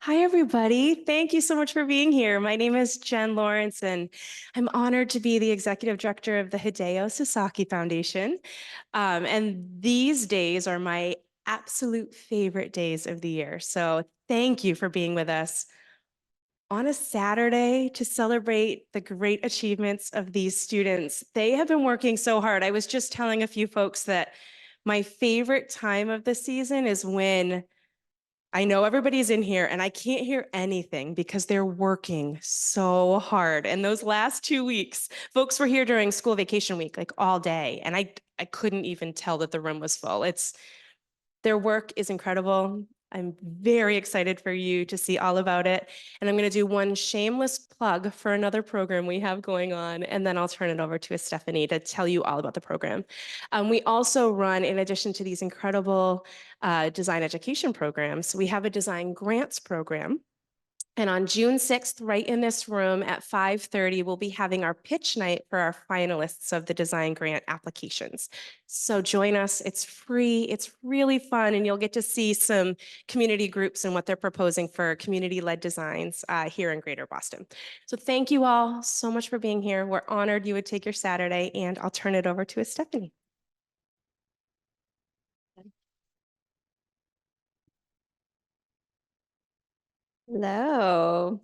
Hi, everybody. Thank you so much for being here. My name is Jen Lawrence, and I'm honored to be the executive director of the Hideo Sasaki Foundation. And these days are my absolute favorite days of the year. So thank you for being with us on a Saturday to celebrate the great achievements of these students. They have been working so hard. I was just telling a few folks that my favorite time of the season is when I know everybody's in here and I can't hear anything because they're working so hard. And those last 2 weeks, folks were here during school vacation week, like all day. And I couldn't even tell that the room was full. Their work is incredible. I'm very excited for you to see all about it. And I'm going to do one shameless plug for another program we have going on, and then I'll turn it over to Stephanie to tell you all about the program. We also run, in addition to these incredible design education programs, we have a design grants program. And on June 6th, right in this room at 5:30, we'll be having our pitch night for our finalists of the design grant applications. So join us. It's free. It's really fun. And you'll get to see some community groups and what they're proposing for community-led designs here in Greater Boston. So thank you all so much for being here. We're honored you would take your Saturday, and I'll turn it over to Stephanie. Hello.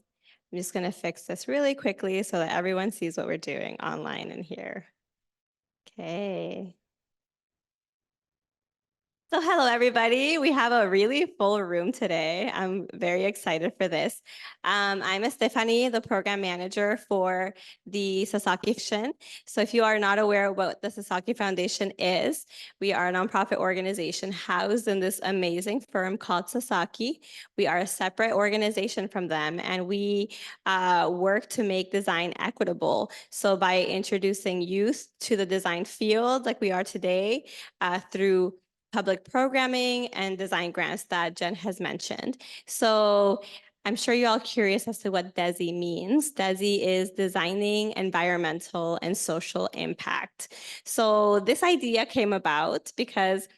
I'm just going to fix this really quickly so that everyone sees what we're doing online and here. Okay. So hello, everybody. We have a really full room today. I'm very excited for this. I'm Stephanie, the program manager for the Sasaki Foundation. So if you are not aware of what the Sasaki Foundation is, we are a nonprofit organization housed in this amazing firm called Sasaki. We are a separate organization from them, and we work to make design equitable. So by introducing youth to the design field like we are today through public programming and design grants that Jen has mentioned. So I'm sure you're all curious as to what DESI means. DESI is designing environmental and social impact. So this idea came about because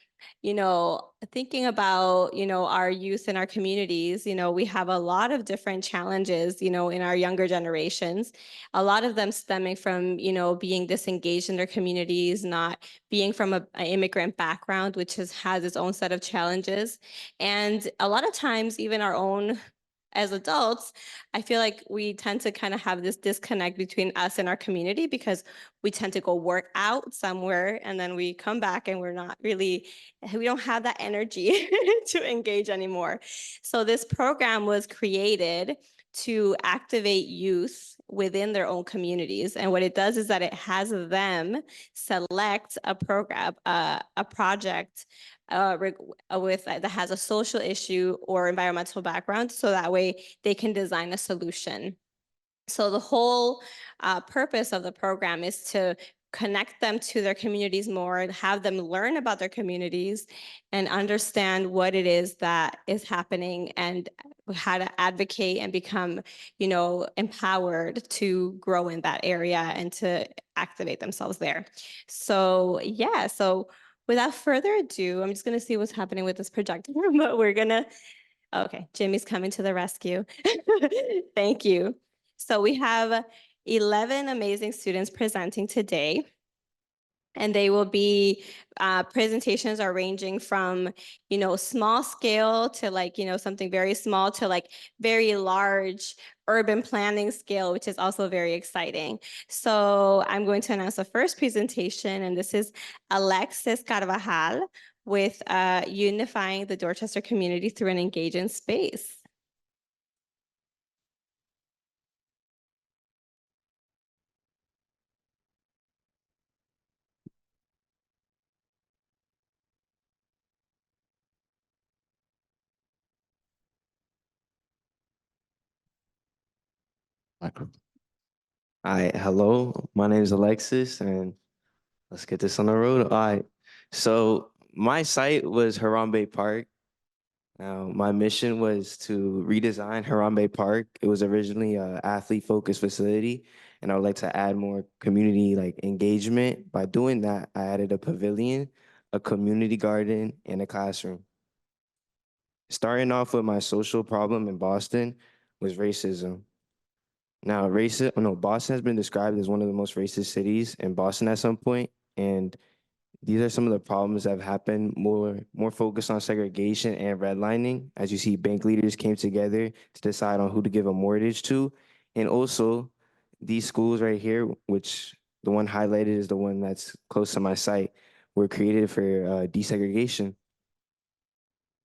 thinking about, our youth in our communities, we have a lot of different challenges, in our younger generations, a lot of them stemming from, being disengaged in their communities, not being from an immigrant background, which has its own set of challenges. And a lot of times, even our own as adults, I feel like we tend to kind of have this disconnect between us and our community because we tend to go work out somewhere and then we come back and we don't have that energy to engage anymore. So this program was created to activate youth within their own communities. And what it does is that it has them select a program, a project that has a social issue or environmental background, so that way they can design a solution. So the whole purpose of the program is to connect them to their communities more, and have them learn about their communities and understand what it is that is happening and how to advocate and become, empowered to grow in that area and to activate themselves there. So yeah, so without further ado, I'm just going to see what's happening with this projector, but okay, Jimmy's coming to the rescue. Thank you. So we have 11 amazing students presenting today. And they will be, presentations are ranging from, small scale to something very small to very large urban planning scale, which is also very exciting. So I'm going to announce the first presentation, and this is Alexis Carvajal with unifying the Dorchester community through an engaging space. Hi, hello. My name is Alexis, and let's get this on the road. All right. So my site was Harambe Park. Now, my mission was to redesign Harambe Park. It was originally an athlete-focused facility, and I would like to add more community engagement. By doing that, I added a pavilion, a community garden, and a classroom. Starting off with my social problem in Boston was racism. Now, Boston has been described as one of the most racist cities in Boston at some point, and these are some of the problems that have happened. More focused on segregation and redlining, as you see, bank leaders came together to decide on who to give a mortgage to, and also these schools right here, which the one highlighted is the one that's close to my site, were created for desegregation.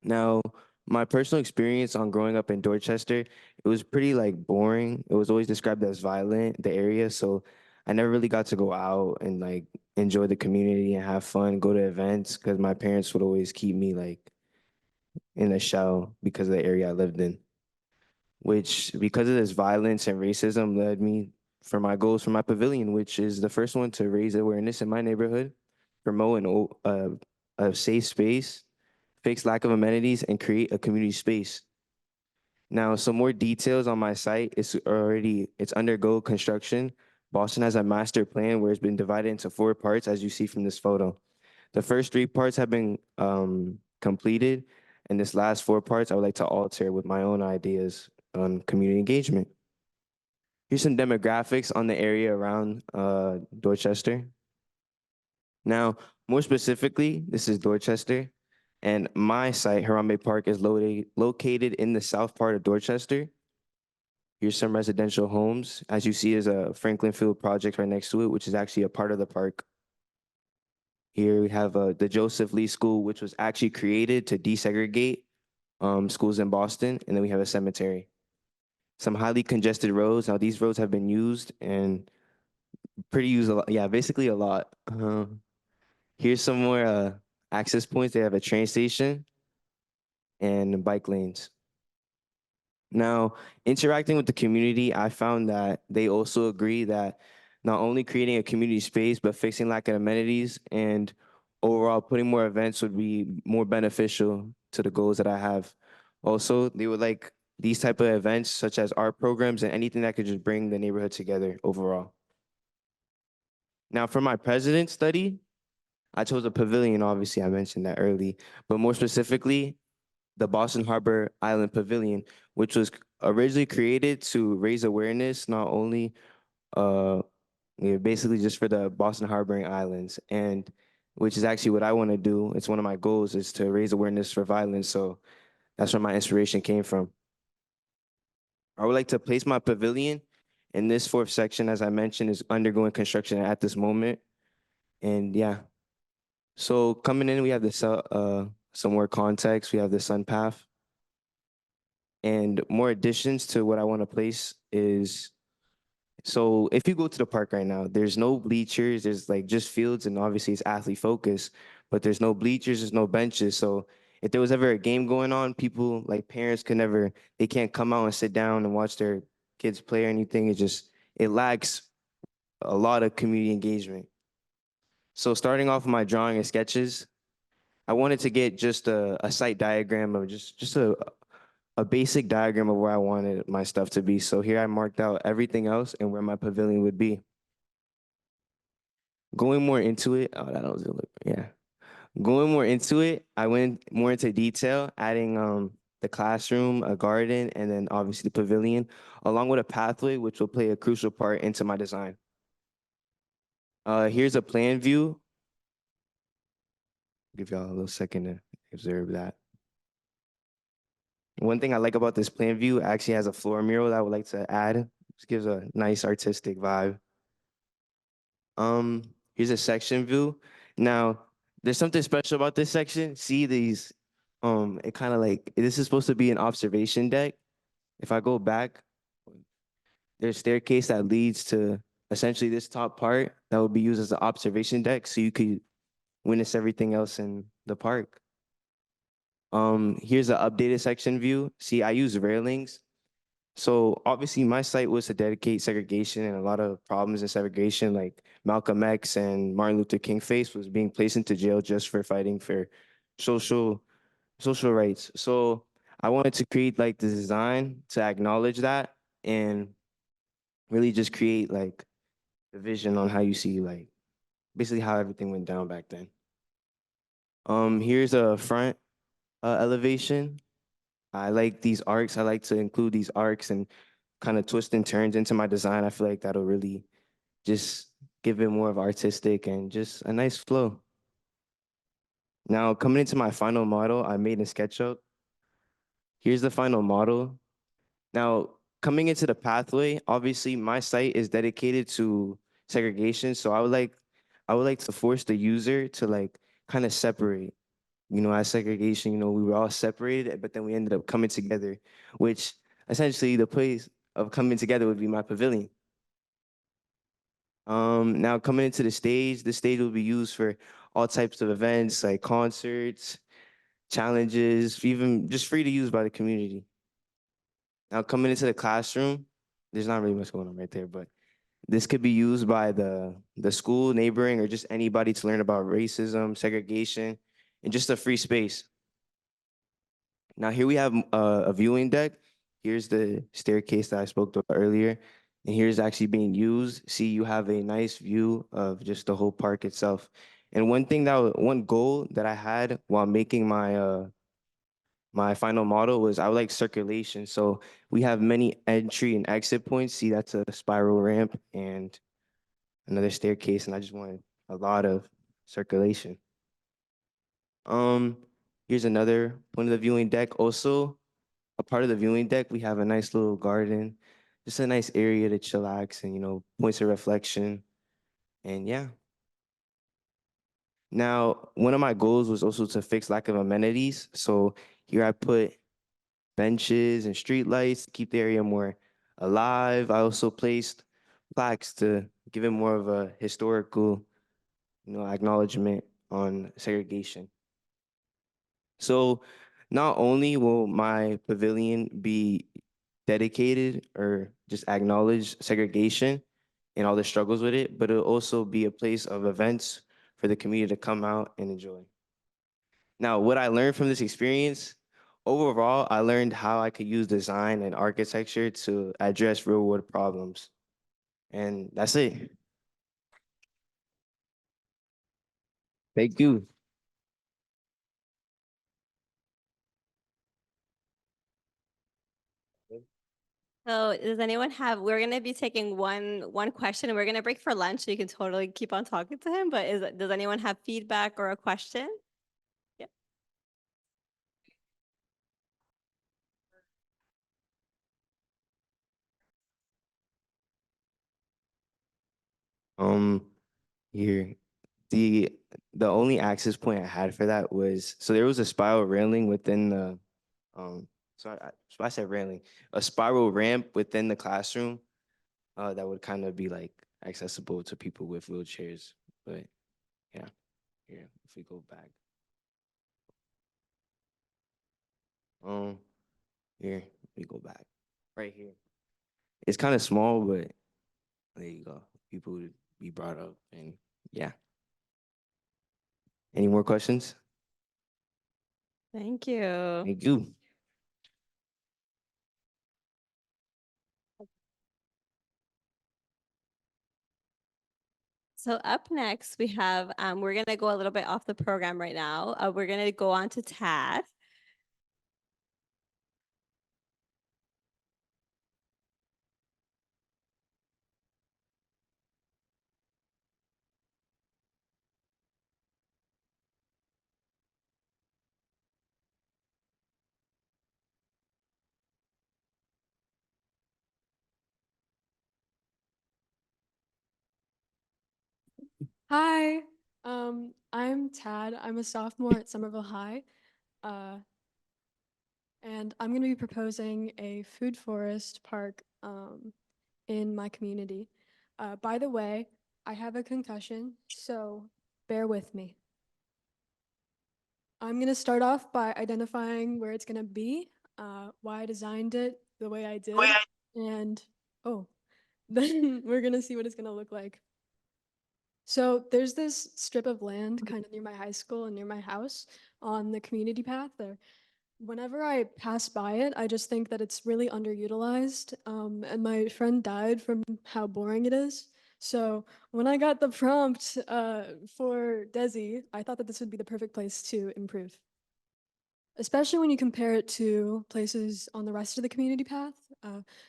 Now, my personal experience on growing up in Dorchester, it was pretty like boring. It was always described as violent, the area. So I never really got to go out and like enjoy the community and have fun, go to events because my parents would always keep me like in a shell because of the area I lived in, which because of this violence and racism led me for my goals for my pavilion, which is the first one to raise awareness in my neighborhood, promote a safe space, fix lack of amenities, and create a community space. Now, some more details on my site. It's undergo construction. Boston has a master plan where it's been divided into 4 parts, as you see from this photo. The first 3 parts have been completed, and this last 4 parts I would like to alter with my own ideas on community engagement. Here's some demographics on the area around Dorchester. Now, more specifically, this is Dorchester, and my site, Harambe Park, is located in the south part of Dorchester. Here's some residential homes. As you see, there's a Franklin Field project right next to it, which is actually a part of the park. Here we have the Joseph Lee School, which was actually created to desegregate schools in Boston, and then we have a cemetery. Some highly congested roads. Now these roads have been used and pretty used a lot. Yeah, basically a lot. Here's some more access points. They have a train station and bike lanes. Now, interacting with the community, I found that they also agree that not only creating a community space, but fixing lack of amenities and overall putting more events would be more beneficial to the goals that I have. Also, they would like these type of events such as art programs and anything that could just bring the neighborhood together overall. Now, for my president study, I chose a pavilion, obviously I mentioned that early, but more specifically, the Boston Harbor Island Pavilion, which was originally created to raise awareness, not only basically just for the Boston harboring islands, and which is actually what I want to do. It's one of my goals is to raise awareness for violence. So that's where my inspiration came from. I would like to place my pavilion in this 4th section, as I mentioned, is undergoing construction at this moment. And yeah, so coming in, we have this some more context. We have the sun path. And more additions to what I want to place is, so if you go to the park right now, there's no bleachers, there's like just fields, and obviously it's athlete focused, but there's no bleachers, there's no benches. So if there was ever a game going on, people like parents they can't come out and sit down and watch their kids play or anything. It lacks a lot of community engagement. So starting off with my drawing and sketches, I wanted to get just a site diagram of just a basic diagram of where I wanted my stuff to be. So here I marked out everything else and where my pavilion would be. Going more into it, oh, that was it. Yeah. Going more into it, I went more into detail, adding the classroom, a garden, and then obviously the pavilion, along with a pathway, which will play a crucial part into my design. Here's a plan view. Give y'all a little second to observe that. One thing I like about this plan view actually has a floor mural that I would like to add. Just gives a nice artistic vibe. Here's a section view. Now, there's something special about this section. See these, it kind of like, this is supposed to be an observation deck. If I go back, there's a staircase that leads to essentially this top part that would be used as an observation deck so you could witness everything else in the park. Here's an updated section view. See, I use railings. So obviously my site was to dedicate segregation, and a lot of problems in segregation like Malcolm X and Martin Luther King face was being placed into jail just for fighting for social rights. So I wanted to create like the design to acknowledge that and really just create like the vision on how you see like basically how everything went down back then. Here's a front elevation. I like these arcs. I like to include these arcs and kind of twist and turns into my design. I feel like that'll really just give it more of artistic and just a nice flow. Now, coming into my final model, I made in SketchUp. Here's the final model. Now, coming into the pathway, obviously my site is dedicated to segregation. So I would like to force the user to like kind of separate. As segregation, we were all separated, but then we ended up coming together, which essentially the place of coming together would be my pavilion. Now coming into the stage will be used for all types of events like concerts, challenges, even just free to use by the community. Now coming into the classroom, there's not really much going on right there, but this could be used by the school, neighboring, or just anybody to learn about racism, segregation, and just a free space. Now here we have a viewing deck. Here's the staircase that I spoke about earlier, and here's actually being used. See, you have a nice view of just the whole park itself. And one goal that I had while making my final model was I would like circulation. So we have many entry and exit points. See, that's a spiral ramp and another staircase, and I just wanted a lot of circulation. Um, Here's another point of the viewing deck. Also, a part of the viewing deck, we have a nice little garden, just a nice area to chillax and points of reflection. And yeah. Now, one of my goals was also to fix lack of amenities. So here I put benches and street lights to keep the area more alive. I also placed plaques to give it more of a historical, acknowledgement on segregation. So not only will my pavilion be dedicated or just acknowledge segregation and all the struggles with it, but it'll also be a place of events for the community to come out and enjoy. Now, what I learned from this experience, overall, I learned how I could use design and architecture to address real world problems. And that's it. Thank you. So does anyone have, we're gonna be taking one question and we're gonna break for lunch, so you can totally keep on talking to him, but does anyone have feedback or a question? Yeah. Um, Here, the the only access point I had for that was so there was a spiral railing within the so I said railing, a spiral ramp within the classroom that would kind of be like accessible to people with wheelchairs. But yeah, here if we go back, um, here we go back, right here. It's kind of small, but there you go. People would be brought up, and yeah. Any more questions? Thank you. Thank you. So up next, we have, we're gonna go a little bit off the program right now. We're gonna go on to Tad. Hi, I'm Tad. I'm a sophomore at Somerville High, uh, and I'm going to be proposing a food forest park in my community. By the way, I have a concussion, so bear with me. I'm going to start off by identifying where it's going to be, why I designed it the way I did, and oh, then we're going to see what it's going to look like. So there's this strip of land kind of near my high school and near my house on the community path there. Whenever I pass by it, I just think that it's really underutilized. And my friend died from how boring it is. So when I got the prompt for DESI, I thought that this would be the perfect place to improve. especially when you compare it to places on the rest of the community path.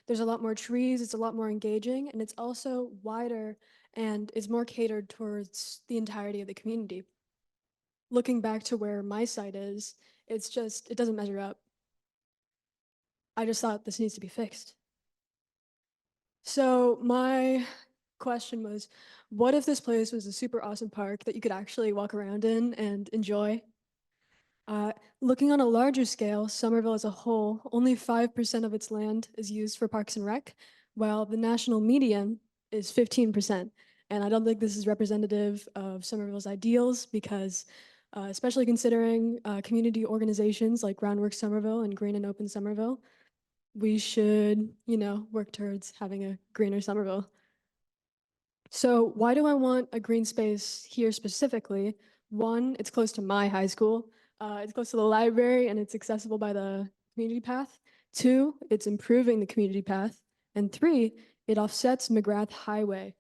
There's a lot more trees, it's a lot more engaging, and it's also wider and is more catered towards the entirety of the community. Looking back to where my site is, it doesn't measure up. I just thought this needs to be fixed. So my question was, what if this place was a super awesome park that you could actually walk around in and enjoy? Looking on a larger scale, Somerville as a whole, only 5% of its land is used for parks and rec, while the national median is 15%. And I don't think this is representative of Somerville's ideals because, especially considering community organizations like Groundwork Somerville and Green and Open Somerville, we should, work towards having a greener Somerville. So why do I want a green space here specifically? One, it's close to my high school. It's close to the library and it's accessible by the community path. Two, it's improving the community path. And three, it offsets McGrath Highway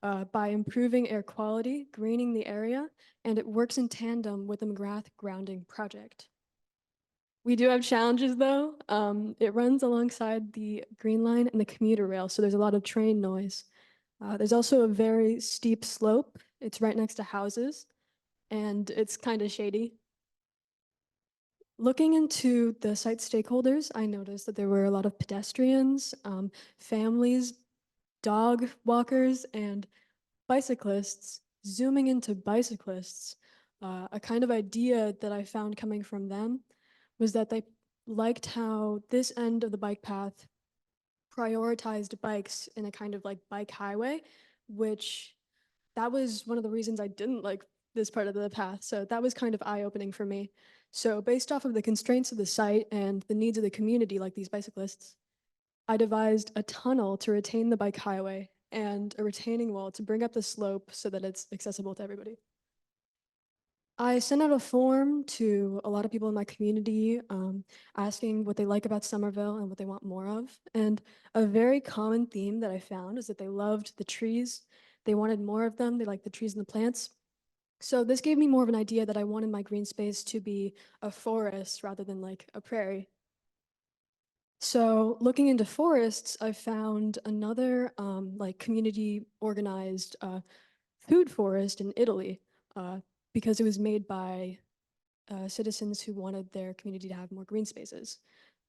by improving air quality, greening the area, and it works in tandem with the McGrath grounding project. We do have challenges though. It runs alongside the Green Line and the commuter rail, so there's a lot of train noise. There's also a very steep slope. It's right next to houses, and it's kind of shady. Looking into the site stakeholders, I noticed that there were a lot of pedestrians, families, dog walkers, and bicyclists. Zooming into bicyclists, a kind of idea that I found coming from them was that they liked how this end of the bike path prioritized bikes in a kind of like bike highway, which that was one of the reasons I didn't like this part of the path. So that was kind of eye-opening for me. So based off of the constraints of the site and the needs of the community, like these bicyclists, I devised a tunnel to retain the bike highway and a retaining wall to bring up the slope so that it's accessible to everybody. I sent out a form to a lot of people in my community asking what they like about Somerville and what they want more of. And a very common theme that I found is that they loved the trees. They wanted more of them. They liked the trees and the plants. So this gave me more of an idea that I wanted my green space to be a forest rather than like a prairie. So looking into forests, I found another like community organized food forest in Italy because it was made by citizens who wanted their community to have more green spaces.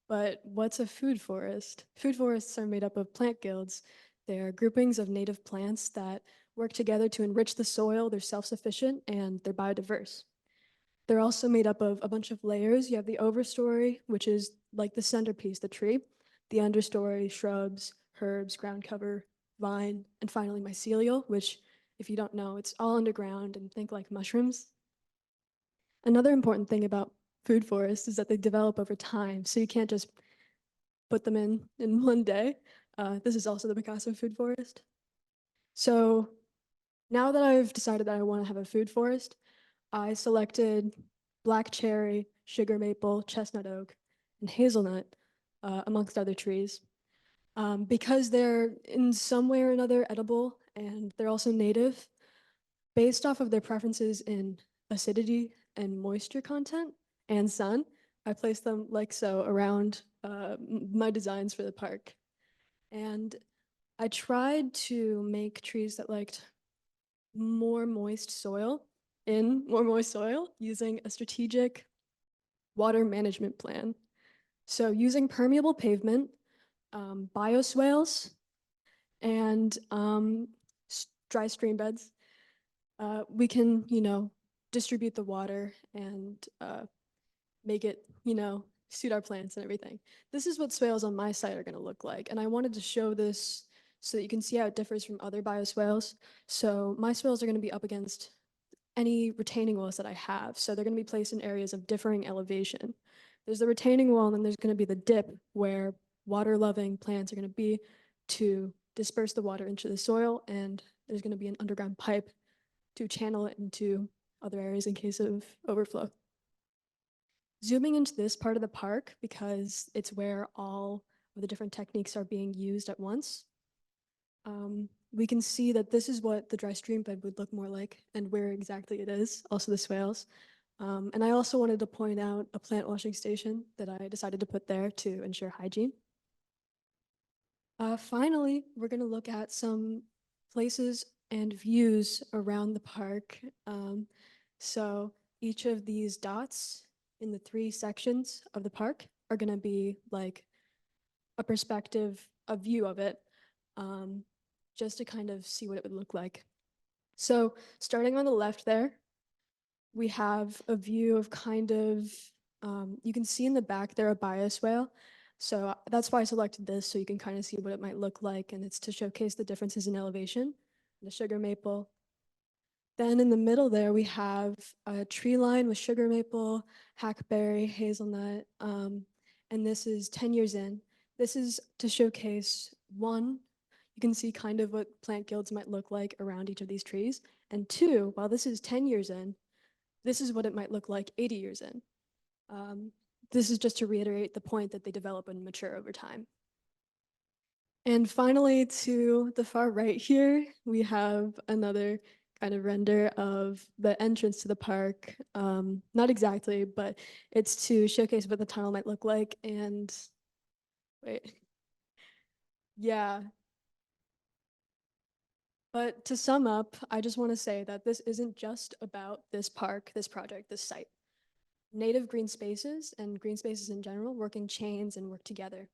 But what's a food forest? Food forests are made up of plant guilds. They're groupings of native plants that work together to enrich the soil, they're self-sufficient, and they're biodiverse. They're also made up of a bunch of layers. You have the overstory, which is like the centerpiece, the tree, the understory, shrubs, herbs, ground cover, vine, and finally mycelial, which, if you don't know, it's all underground and think like mushrooms. Another important thing about food forests is that they develop over time, so you can't just put them in one day. This is also the Picasso food forest. So now that I've decided that I want to have a food forest, I selected black cherry, sugar maple, chestnut oak, and hazelnut, amongst other trees, because they're in some way or another edible and they're also native. Based off of their preferences in acidity and moisture content and sun, I placed them like so around my designs for the park. And I tried to make trees that liked more moist soil using a strategic water management plan. So using permeable pavement, bioswales, and dry stream beds, we can, distribute the water and make it, suit our plants and everything. This is what swales on my site are going to look like. And I wanted to show this so that you can see how it differs from other bioswales. So my swales are going to be up against any retaining walls that I have. So they're going to be placed in areas of differing elevation. There's the retaining wall, and then there's going to be the dip where water-loving plants are going to be to disperse the water into the soil, and there's going to be an underground pipe to channel it into other areas in case of overflow. Zooming into this part of the park, because it's where all of the different techniques are being used at once, we can see that this is what the dry stream bed would look more like and where exactly it is, also the swales. And I also wanted to point out a plant washing station that I decided to put there to ensure hygiene. Finally, we're going to look at some places and views around the park. So each of these dots in the 3 sections of the park are going to be like a perspective, a view of it, just to kind of see what it would look like. So starting on the left there, we have a view of kind of, you can see in the back there a bias whale. So that's why I selected this, so you can kind of see what it might look like, and it's to showcase the differences in elevation, the sugar maple. Then in the middle there, we have a tree line with sugar maple, hackberry, hazelnut, and this is 10 years in. This is to showcase, one, you can see kind of what plant guilds might look like around each of these trees, and two, while this is 10 years in, this is what it might look like 80 years in. This is just to reiterate the point that they develop and mature over time. And finally, to the far right here, we have another kind of render of the entrance to the park. Not exactly, but it's to showcase what the tunnel might look like. And wait, yeah. But to sum up, I just want to say that this isn't just about this park, this project, this site. Native green spaces and green spaces in general work in chains and work together.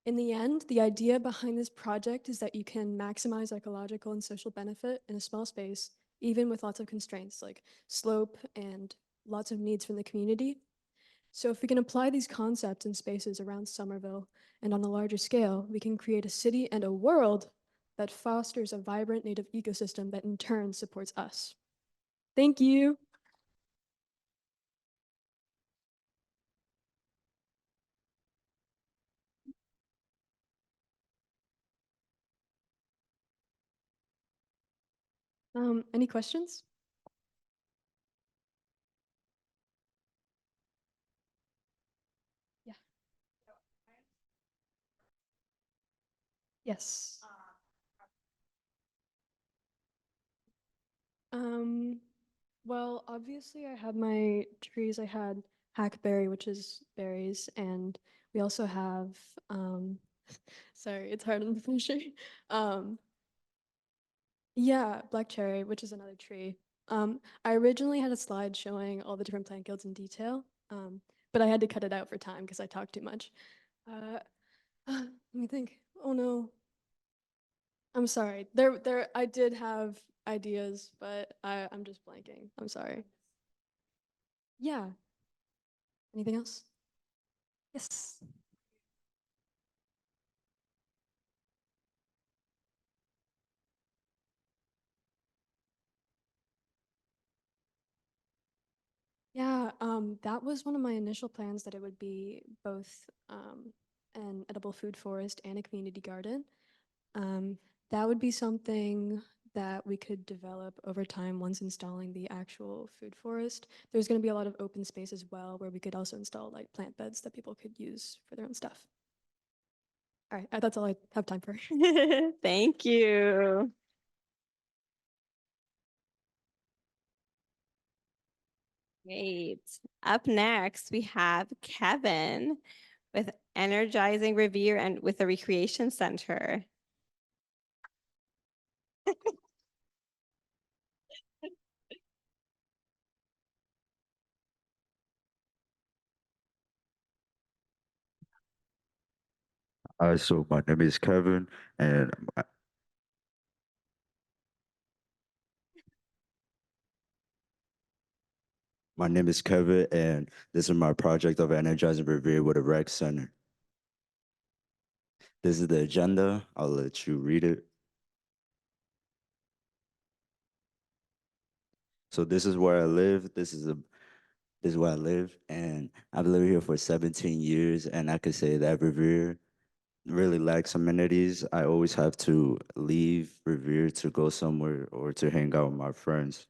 In the end, the idea behind this project is that you can maximize ecological and social benefit in a small space, even with lots of constraints like slope and lots of needs from the community. So if we can apply these concepts in spaces around Somerville and on a larger scale, we can create a city and a world that fosters a vibrant native ecosystem that in turn supports us. Thank you. Any questions? Yeah. Yes. Um, well, obviously I had my trees. I had hackberry, which is berries, and we also have sorry, it's hard on the picture. Um, yeah, black cherry, which is another tree. I originally had a slide showing all the different plant guilds in detail, but I had to cut it out for time because I talked too much. Uh, let me think. Oh no. I'm sorry. I did have ideas, but I'm just blanking. I'm sorry. Yeah. Anything else? Yes. Yeah, that was one of my initial plans, that it would be both an edible food forest and a community garden. Um, that would be something that we could develop over time once installing the actual food forest. There's going to be a lot of open space as well where we could also install like plant beds that people could use for their own stuff. All right, that's all I have time for. Thank you. Great. Up next, we have Kevin with Energizing Revere and with the Recreation Center. So my name is Kevin, and my name is Kevin, and this is my project of energizing Revere with a rec center. This is the agenda. I'll let you read it. So this is where I live. This is where I live, and I've lived here for 17 years, and I could say that Revere really lacks amenities. I always have to leave Revere to go somewhere or to hang out with my friends.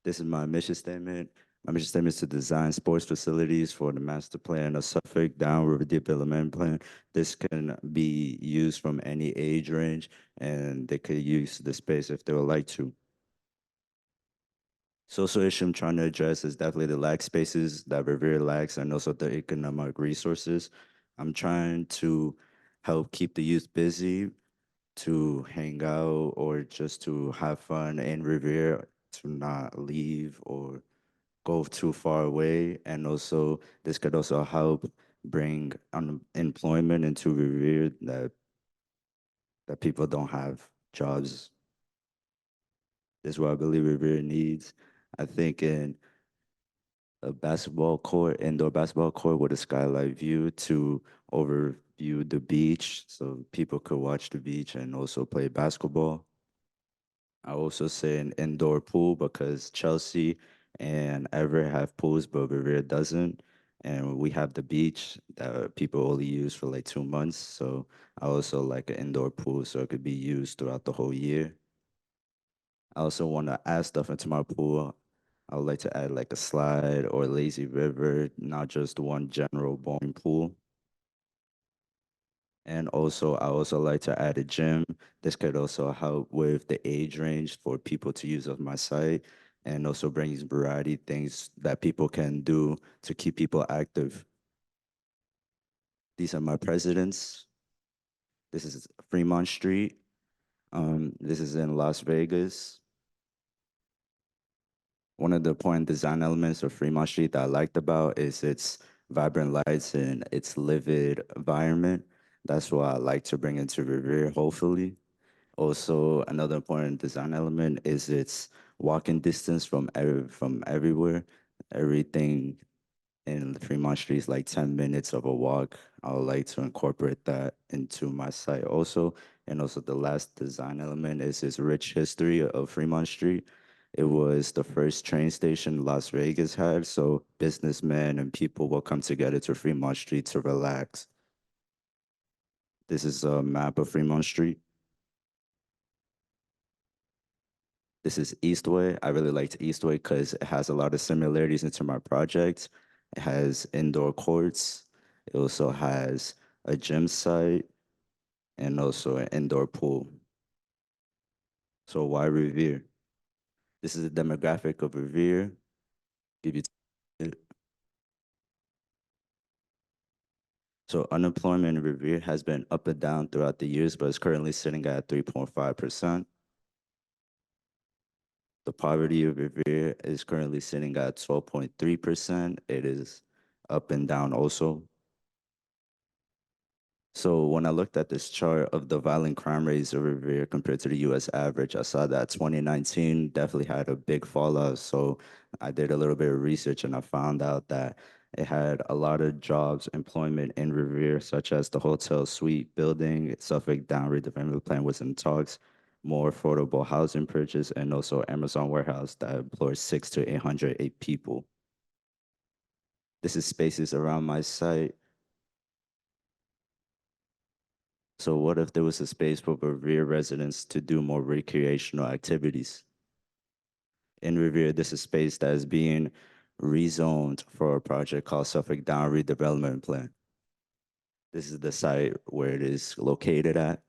This is my mission statement. My mission statement is to design sports facilities for the master plan of Suffolk Downriver Development Plan. This can be used from any age range, and they could use the space if they would like to. Social issue I'm trying to address is definitely the lack spaces that Revere lacks and also the economic resources. I'm trying to help keep the youth busy to hang out or just to have fun in Revere, to not leave or go too far away. And also, this could also help bring employment into Revere that people don't have jobs. This is what I believe Revere needs. I think in a basketball court, indoor basketball court with a skylight view to overview the beach so people could watch the beach and also play basketball. I also say an indoor pool because Chelsea and Everett have pools, but Revere doesn't. And we have the beach that people only use for like 2 months. So I also like an indoor pool so it could be used throughout the whole year. I also want to add stuff into my pool. I would like to add like a slide or a lazy river, not just one general boring pool. And also, I also like to add a gym. This could also help with the age range for people to use of my site and also brings variety things that people can do to keep people active. These are my presidents. This is Fremont Street. This is in Las Vegas. One of the important design elements of Fremont Street that I liked about is its vibrant lights and its livid environment. That's what I like to bring into Revere, hopefully. Also, another important design element is its walking distance from everywhere. Everything in Fremont Street is like 10 minutes of a walk. I would like to incorporate that into my site also. And also the last design element is its rich history of Fremont Street. It was the first train station Las Vegas had, so businessmen and people will come together to Fremont Street to relax. This is a map of Fremont Street. This is Eastway. I really liked Eastway because it has a lot of similarities into my project. It has indoor courts. It also has a gym site and also an indoor pool. So why Revere? This is the demographic of Revere. Give you so unemployment in Revere has been up and down throughout the years, but it's currently sitting at 3.5%. The poverty of Revere is currently sitting at 12.3%. It is up and down also. So when I looked at this chart of the violent crime rates of Revere compared to the US average, I saw that 2019 definitely had a big fallout. So I did a little bit of research and I found out that it had a lot of jobs, employment in Revere, such as the hotel suite building, Suffolk Down redevelopment plan was in talks, more affordable housing purchase, and also Amazon warehouse that employs 600 to 808 people. This is spaces around my site. So what if there was a space for Revere residents to do more recreational activities? In Revere, this is space that is being rezoned for a project called Suffolk Down Redevelopment Plan. This is the site where it is located at.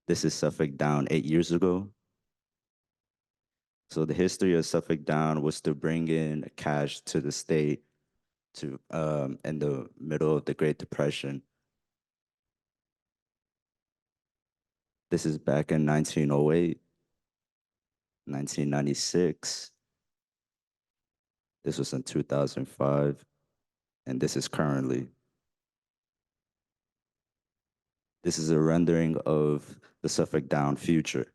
This is Suffolk Down 8 years ago. So the history of Suffolk Down was to bring in cash to the state to in the middle of the Great Depression. This is back in 1908, 1996. This was in 2005, and this is currently. This is a rendering of the Suffolk Down future.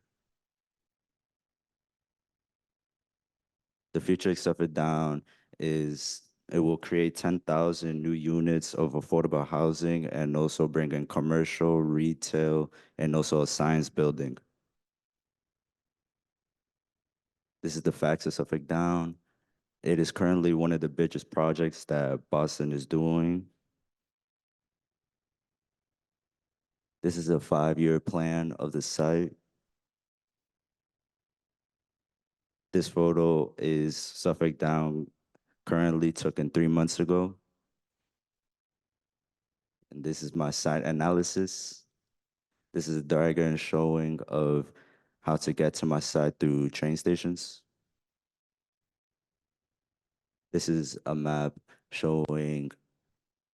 The future of Suffolk Down is it will create 10,000 new units of affordable housing and also bring in commercial, retail, and also a science building. This is the facts of Suffolk Down. It is currently one of the biggest projects that Boston is doing. This is a 5-year plan of the site. This photo is Suffolk Down currently taken 3 months ago. And this is my site analysis. This is a diagram showing of how to get to my site through train stations. This is a map showing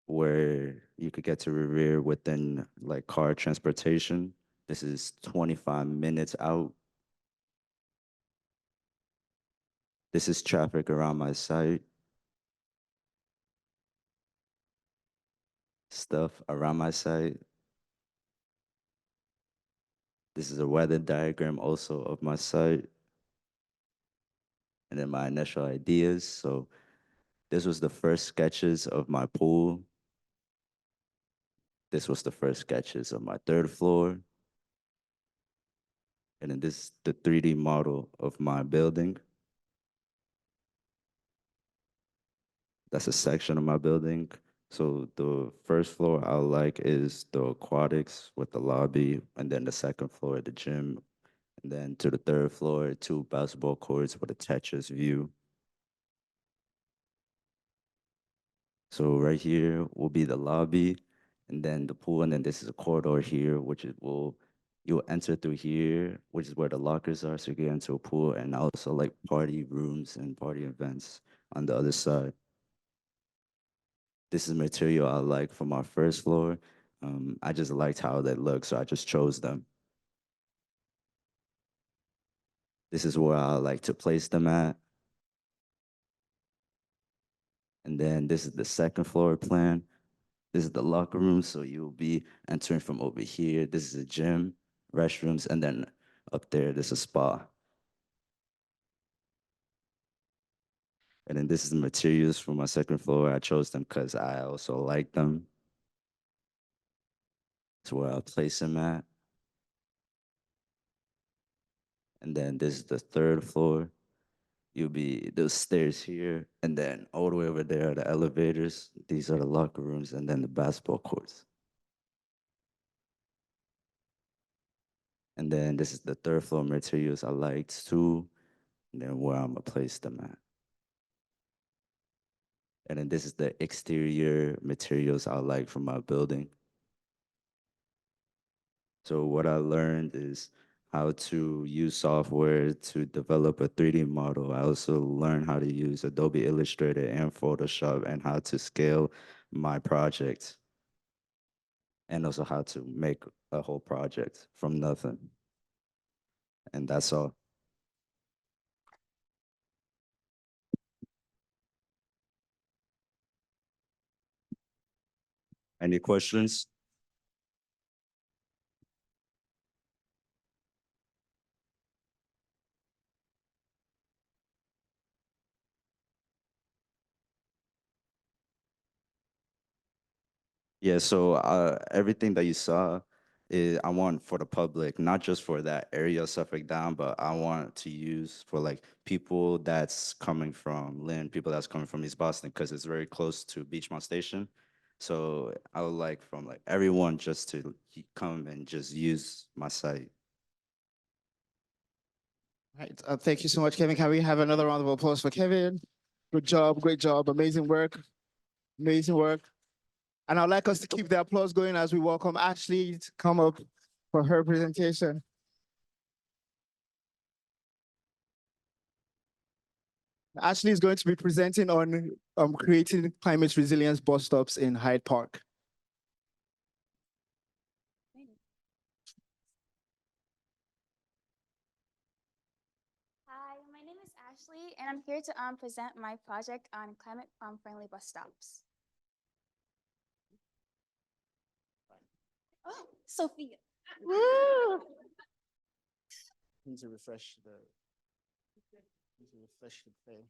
where you could get to Revere within like car transportation. This is 25 minutes out. This is traffic around my site. Stuff around my site. This is a weather diagram also of my site. And then my initial ideas. So this was the first sketches of my pool. This was the first sketches of my third floor. And then this is the 3D model of my building. That's a section of my building. So the first floor I like is the aquatics with the lobby, and then the second floor, the gym, and then to the third floor, 2 basketball courts with a Tetris view. So right here will be the lobby, and then the pool, and then this is a corridor here, which it will you'll enter through here, which is where the lockers are, so you get into a pool, and also like party rooms and party events on the other side. This is material I like from our first floor. I just liked how they look, so I just chose them. This is where I like to place them at. And then this is the second floor plan. This is the locker room, so you'll be entering from over here. This is a gym, restrooms, and then up there, there's a spa. And then this is the materials for my second floor. I chose them because I also like them. It's where I'll place them at. And then this is the third floor. You'll be those stairs here, and then all the way over there are the elevators. These are the locker rooms, and then the basketball courts. And then this is the third floor materials I liked too, and then where I'm gonna place them at. And then this is the exterior materials I like from my building. So what I learned is how to use software to develop a 3D model. I also learned how to use Adobe Illustrator and Photoshop and how to scale my projects, and also how to make a whole project from nothing. And that's all. Any questions? Yeah, so everything that you saw I want for the public, not just for that area of Suffolk Down, but I want to use for like people that's coming from Lynn, people that's coming from East Boston, because it's very close to Beachmont Station. So I would like from like everyone just to come and just use my site. Right. Thank you so much, Kevin. Can we have another round of applause for Kevin? Good job, great job, amazing work, amazing work. And I'd like us to keep the applause going as we welcome Ashley to come up for her presentation. Ashley is going to be presenting on creating climate resilience bus stops in Hyde Park. Hi, my name is Ashley, and I'm here to present my project on climate friendly bus stops. Oh, Sophia. Woo! Need to refresh the thing.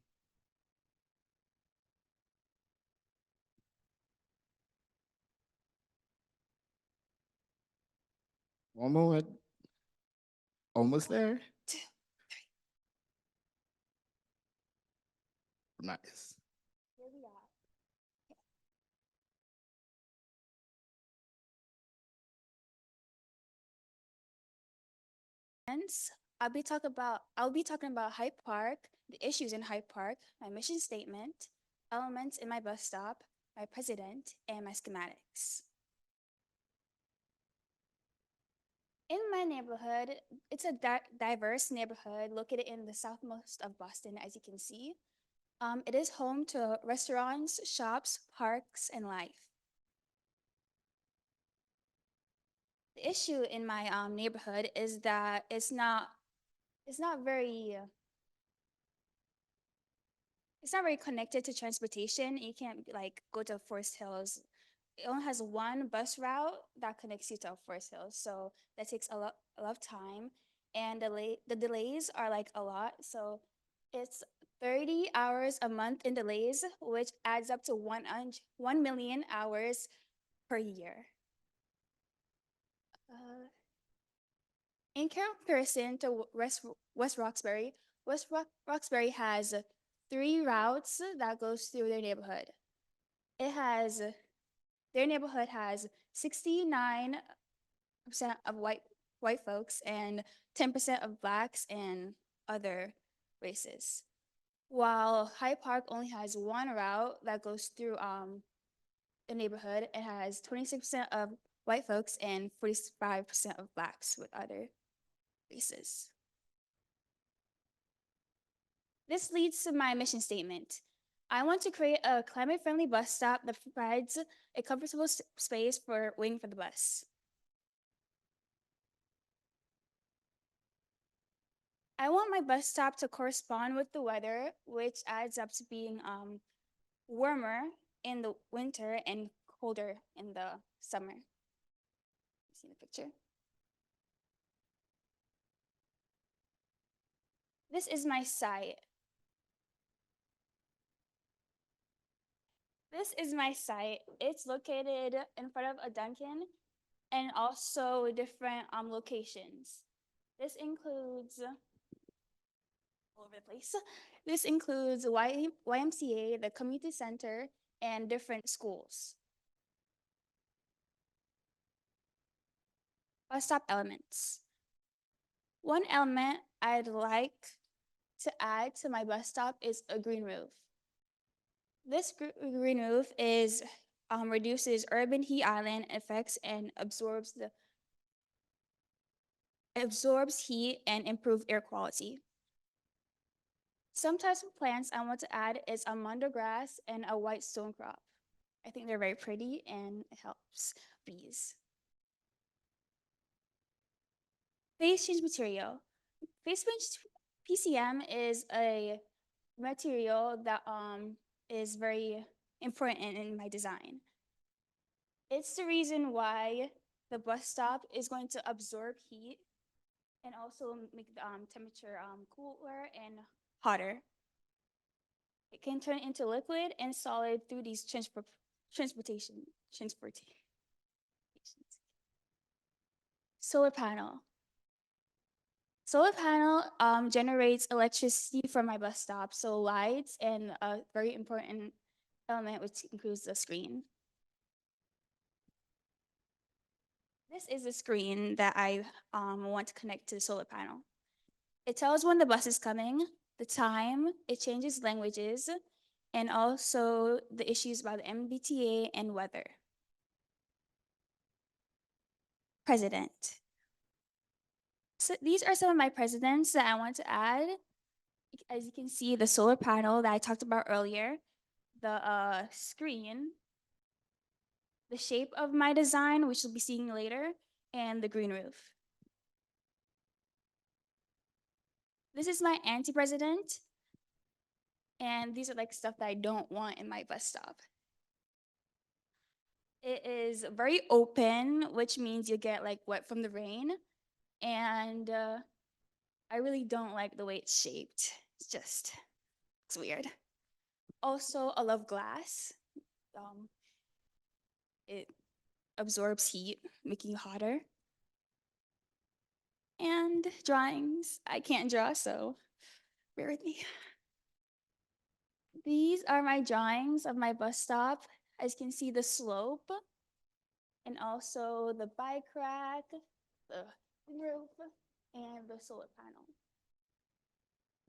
One moment. Almost there. 2, 3. Nice. Here we are. I'll be talking about Hyde Park, the issues in Hyde Park, my mission statement, elements in my bus stop, my president, and my schematics. In my neighborhood, it's a diverse neighborhood located in the southmost of Boston, as you can see. It is home to restaurants, shops, parks, and life. The issue in my neighborhood is that it's not very connected to transportation. You can't like go to Forest Hills. It only has one bus route that connects you to Forest Hills, so that takes a lot of time, and the delays are like a lot. So it's 30 hours a month in delays, which adds up to 1 million hours per year. In comparison to West Roxbury, Roxbury has 3 routes that goes through their neighborhood. Their neighborhood has 69% of white folks and 10% of blacks and other races. While Hyde Park only has one route that goes through the neighborhood, it has 26% of white folks and 45% of blacks with other races. This leads to my mission statement. I want to create a climate-friendly bus stop that provides a comfortable space for waiting for the bus. I want my bus stop to correspond with the weather, which adds up to being warmer in the winter and colder in the summer. See the picture? This is my site. This is my site. It's located in front of a Dunkin' and also different locations. This includes all over the place. This includes YMCA, the community center, and different schools. Bus stop elements. One element I'd like to add to my bus stop is a green roof. This green roof reduces urban heat island effects and absorbs heat and improve air quality. Some types of plants I want to add is a mondo grass and a white stonecrop. I think they're very pretty and it helps bees. Phase change material. Phase change PCM is a material that is very important in my design. It's the reason why the bus stop is going to absorb heat and also make the temperature cooler and hotter. It can turn into liquid and solid through these transportation. Solar panel. Solar panel generates electricity from my bus stop, so lights and a very important element, which includes the screen. This is the screen that I want to connect to the solar panel. It tells when the bus is coming, the time, it changes languages, and also the issues about the MBTA and weather. President. So these are some of my presidents that I want to add. As you can see, the solar panel that I talked about earlier, the screen, the shape of my design, which we'll be seeing later, and the green roof. This is my anti-president, and these are like stuff that I don't want in my bus stop. It is very open, which means you get like wet from the rain, and I really don't like the way it's shaped. It's weird. Also, I love glass. It absorbs heat, making it hotter. And drawings. I can't draw, so bear with me. These are my drawings of my bus stop. As you can see, the slope, and also the bike rack, the roof, and the solar panel.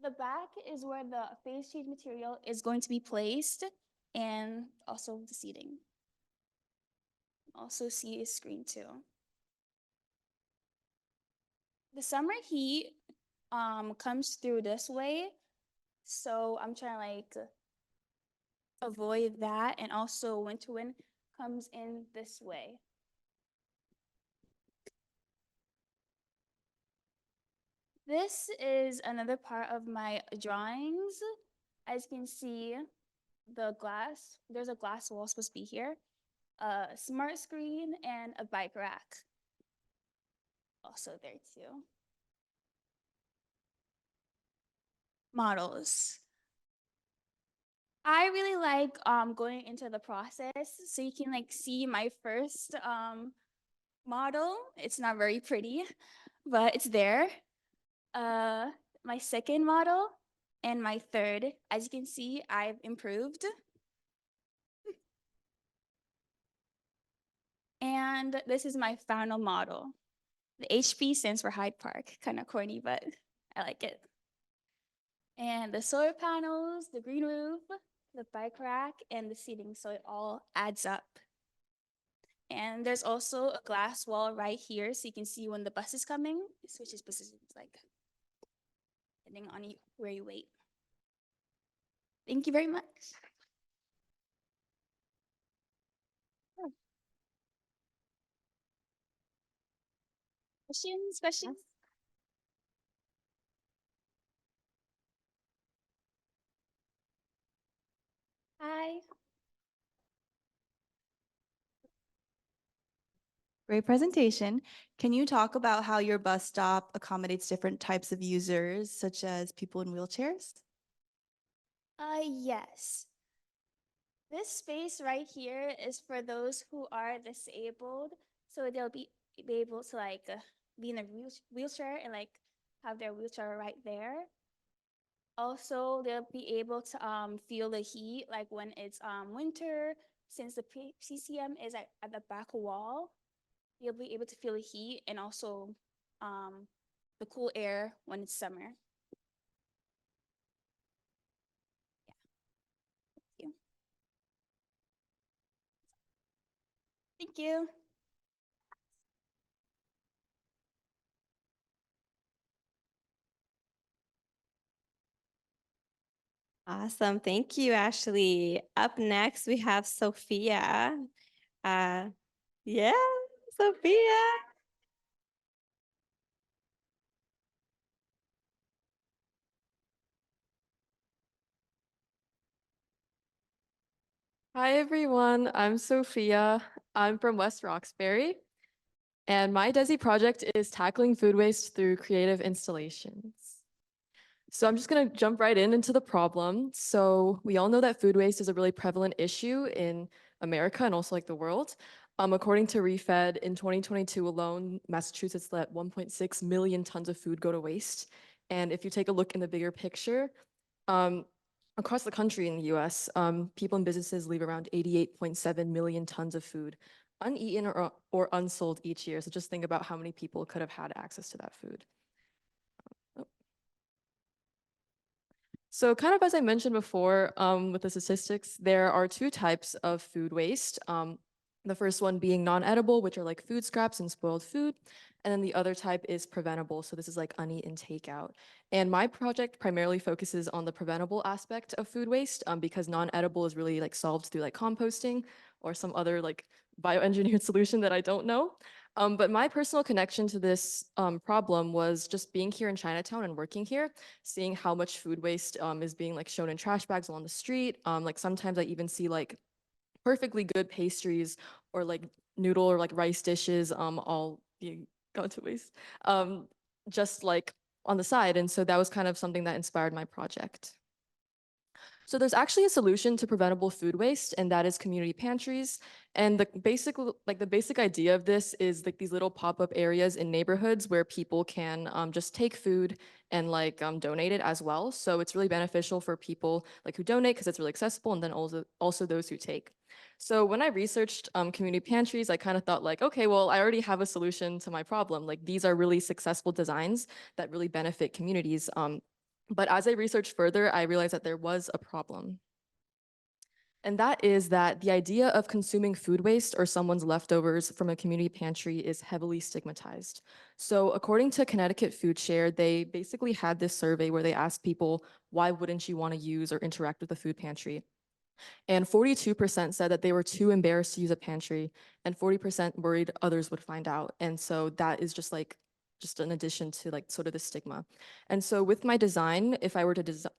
The back is where the phase change material is going to be placed, and also the seating. Also see a screen too. The summer heat comes through this way, so I'm trying to like avoid that, and also winter wind comes in this way. This is another part of my drawings. As you can see, there's a glass wall supposed to be here, a smart screen, and a bike rack. Also there too. Models. I really like going into the process, so you can like see my first model. It's not very pretty, but it's there. My second model and my third. As you can see, I've improved. And this is my final model. The HP stands for Hyde Park. Kind of corny, but I like it. And the solar panels, the green roof, the bike rack, and the seating, so it all adds up. And there's also a glass wall right here, so you can see when the bus is coming. It switches positions, like, depending on where you wait. Thank you very much. Questions? Questions? Hi. Great presentation. Can you talk about how your bus stop accommodates different types of users, such as people in wheelchairs? Yes. This space right here is for those who are disabled, so they'll be able to like be in a wheelchair and like have their wheelchair right there. Also, they'll be able to feel the heat like when it's winter, since the CCM is at the back wall. You'll be able to feel the heat and also the cool air when it's summer. Yeah. Thank you. Awesome. Thank you, Ashley. Up next, we have Sophia. Yeah, Sophia. Hi everyone, I'm Sophia. I'm from West Roxbury, and my DESI project is tackling food waste through creative installations. So I'm just gonna jump right into the problem. So we all know that food waste is a really prevalent issue in America and also like the world. According to ReFed, in 2022 alone, Massachusetts let 1.6 million tons of food go to waste. And if you take a look in the bigger picture, um, across the country in the US, people and businesses leave around 88.7 million tons of food uneaten or unsold each year. So just think about how many people could have had access to that food. So kind of as I mentioned before, with the statistics, there are two types of food waste. The first one being non-edible, which are like food scraps and spoiled food. And then the other type is preventable. So this is like uneaten takeout. And my project primarily focuses on the preventable aspect of food waste because non-edible is really like solved through like composting or some other like bioengineered solution that I don't know. But my personal connection to this problem was just being here in Chinatown and working here, seeing how much food waste is being like shown in trash bags along the street. Like sometimes I even see like perfectly good pastries or like noodle or like rice dishes all being gone to waste, just like on the side. And so that was kind of something that inspired my project. So there's actually a solution to preventable food waste, and that is community pantries. And the basic idea of this is like these little pop-up areas in neighborhoods where people can just take food and like donate it as well. So it's really beneficial for people like who donate because it's really accessible, and then also those who take. So when I researched community pantries, I kind of thought like, okay, well, I already have a solution to my problem. Like these are really successful designs that really benefit communities. But as I researched further, I realized that there was a problem. And that is that the idea of consuming food waste or someone's leftovers from a community pantry is heavily stigmatized. So according to Connecticut Food Share, they basically had this survey where they asked people, why wouldn't you want to use or interact with a food pantry? And 42% said that they were too embarrassed to use a pantry, and 40% worried others would find out. And so that is just an addition to like sort of the stigma. And so with my design, if I were to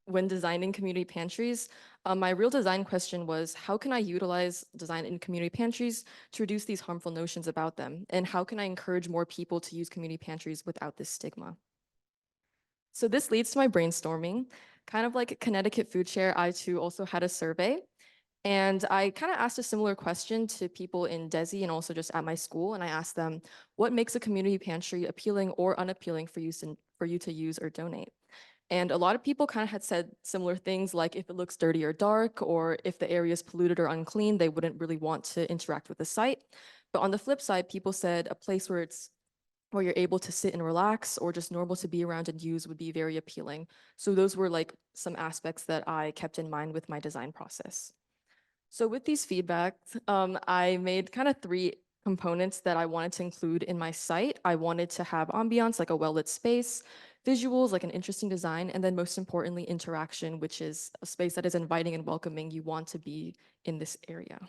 when designing community pantries, my real design question was, how can I utilize design in community pantries to reduce these harmful notions about them? And how can I encourage more people to use community pantries without this stigma? So this leads to my brainstorming. Kind of like Connecticut Food Share, I too also had a survey. And I kind of asked a similar question to people in DESI and also just at my school. And I asked them, what makes a community pantry appealing or unappealing for you to use or donate? And a lot of people kind of had said similar things like if it looks dirty or dark, or if the area is polluted or unclean, they wouldn't really want to interact with the site. But on the flip side, people said a place where you're able to sit and relax or just normal to be around and use would be very appealing. So those were like some aspects that I kept in mind with my design process. So with these feedbacks, I made kind of 3 components that I wanted to include in my site. I wanted to have ambiance, like a well-lit space, visuals, like an interesting design, and then most importantly, interaction, which is a space that is inviting and welcoming. You want to be in this area.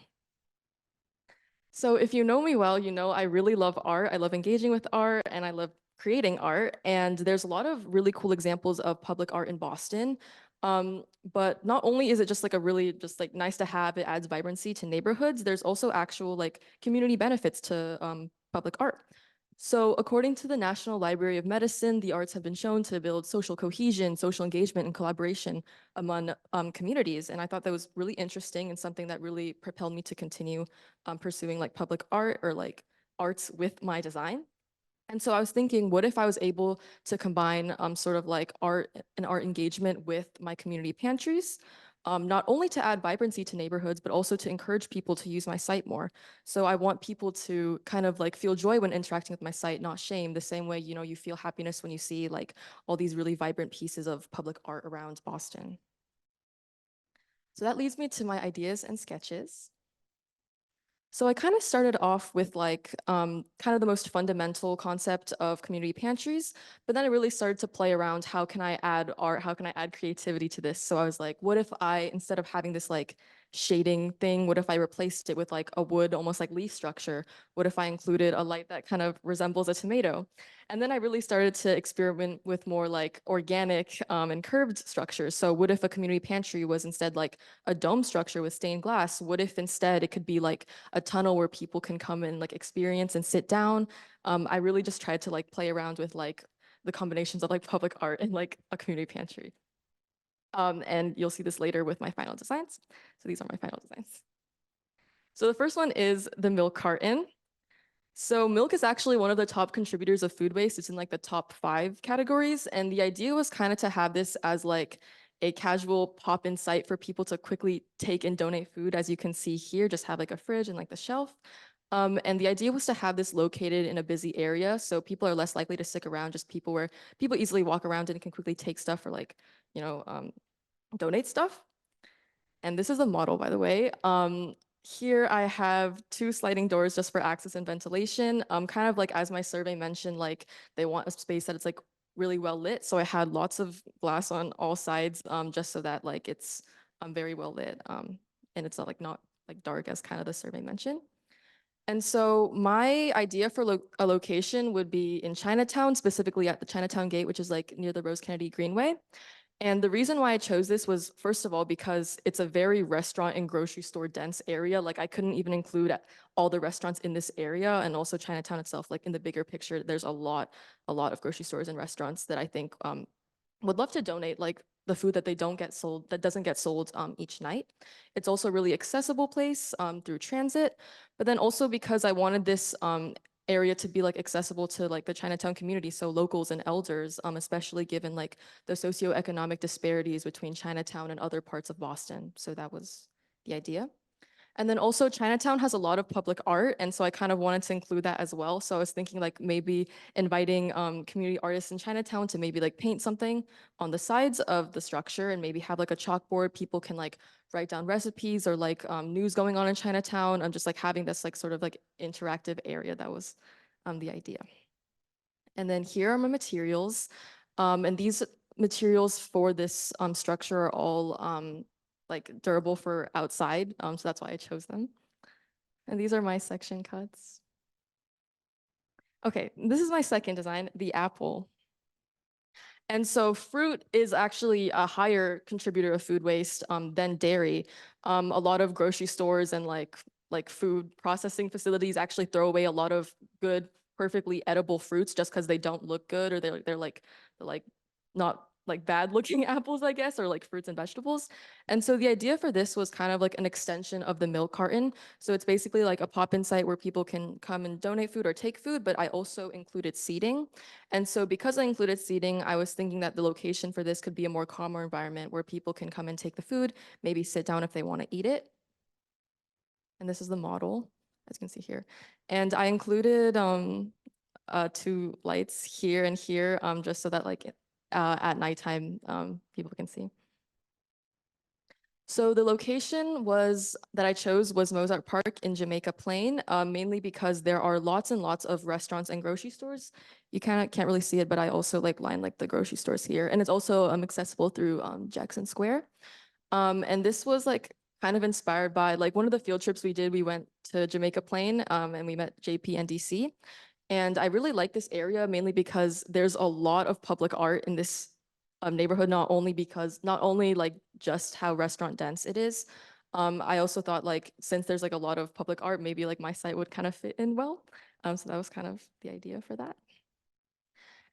So if you know me well, you know I really love art. I love engaging with art and I love creating art. And there's a lot of really cool examples of public art in Boston. But not only is it just like a really just like nice to have, it adds vibrancy to neighborhoods, there's also actual like community benefits to public art. So according to the National Library of Medicine, the arts have been shown to build social cohesion, social engagement, and collaboration among communities. And I thought that was really interesting and something that really propelled me to continue pursuing like public art or like arts with my design. And so I was thinking, what if I was able to combine sort of like art and art engagement with my community pantries, not only to add vibrancy to neighborhoods, but also to encourage people to use my site more. So I want people to kind of like feel joy when interacting with my site, not shame, the same way, you know, you feel happiness when you see like all these really vibrant pieces of public art around Boston. So that leads me to my ideas and sketches. So I kind of started off with like kind of the most fundamental concept of community pantries, but then I really started to play around how can I add art, how can I add creativity to this? So I was like, what if I, instead of having this like shading thing, what if I replaced it with like a wood, almost like leaf structure? What if I included a light that kind of resembles a tomato? And then I really started to experiment with more like organic and curved structures. So what if a community pantry was instead like a dome structure with stained glass? What if instead it could be like a tunnel where people can come and like experience and sit down? I really just tried to like play around with like the combinations of like public art and like a community pantry. And you'll see this later with my final designs. So these are my final designs. So the first one is the milk carton. So milk is actually one of the top contributors of food waste. It's in like the top 5 categories. And the idea was kind of to have this as like a casual pop-in site for people to quickly take and donate food. As you can see here, just have like a fridge and like the shelf. And the idea was to have this located in a busy area. So people are less likely to stick around, just people where people easily walk around and can quickly take stuff or like, you know, donate stuff. And this is a model, by the way. Here I have 2 sliding doors just for access and ventilation. Kind of like as my survey mentioned, like they want a space that it's like really well lit. So I had lots of glass on all sides, just so that like it's very well lit. And it's not like dark as kind of the survey mentioned. And so my idea for a location would be in Chinatown, specifically at the Chinatown Gate, which is like near the Rose Kennedy Greenway. And the reason why I chose this was, first of all, because it's a very restaurant and grocery store dense area. Like I couldn't even include all the restaurants in this area, and also Chinatown itself, like in the bigger picture, there's a lot of grocery stores and restaurants that I think would love to donate like the food that doesn't get sold each night. It's also a really accessible place through transit, but then also because I wanted this area to be like accessible to like the Chinatown community, so locals and elders, especially given like the socioeconomic disparities between Chinatown and other parts of Boston. So that was the idea. And then also Chinatown has a lot of public art. And so I kind of wanted to include that as well. So I was thinking like maybe inviting community artists in Chinatown to maybe like paint something on the sides of the structure and maybe have like a chalkboard. People can like write down recipes or like news going on in Chinatown. I'm just like having this like sort of like interactive area. That was the idea. And then here are my materials. And these materials for this structure are all like durable for outside. So that's why I chose them. And these are my section cuts. Okay, this is my second design, the apple. And so fruit is actually a higher contributor of food waste than dairy. A lot of grocery stores and like food processing facilities actually throw away a lot of good, perfectly edible fruits just because they don't look good, or they're like not like bad looking apples, I guess, or like fruits and vegetables. And so the idea for this was kind of like an extension of the milk carton. So it's basically like a pop-in site where people can come and donate food or take food, but I also included seating. And so because I included seating, I was thinking that the location for this could be a more calmer environment where people can come and take the food, maybe sit down if they want to eat it. And this is the model, as you can see here. And I included 2 lights here and here, just so that like at nighttime, people can see. So the location that I chose was Mozart Park in Jamaica Plain, mainly because there are lots and lots of restaurants and grocery stores. You can't really see it, but I also like line like the grocery stores here, and it's also accessible through Jackson Square. And this was like kind of inspired by like one of the field trips we did. We went to Jamaica Plain, and we met JP and DC. And I really like this area mainly because there's a lot of public art in this neighborhood, not only like just how restaurant dense it is. I also thought like since there's like a lot of public art, maybe like my site would kind of fit in well. So that was kind of the idea for that.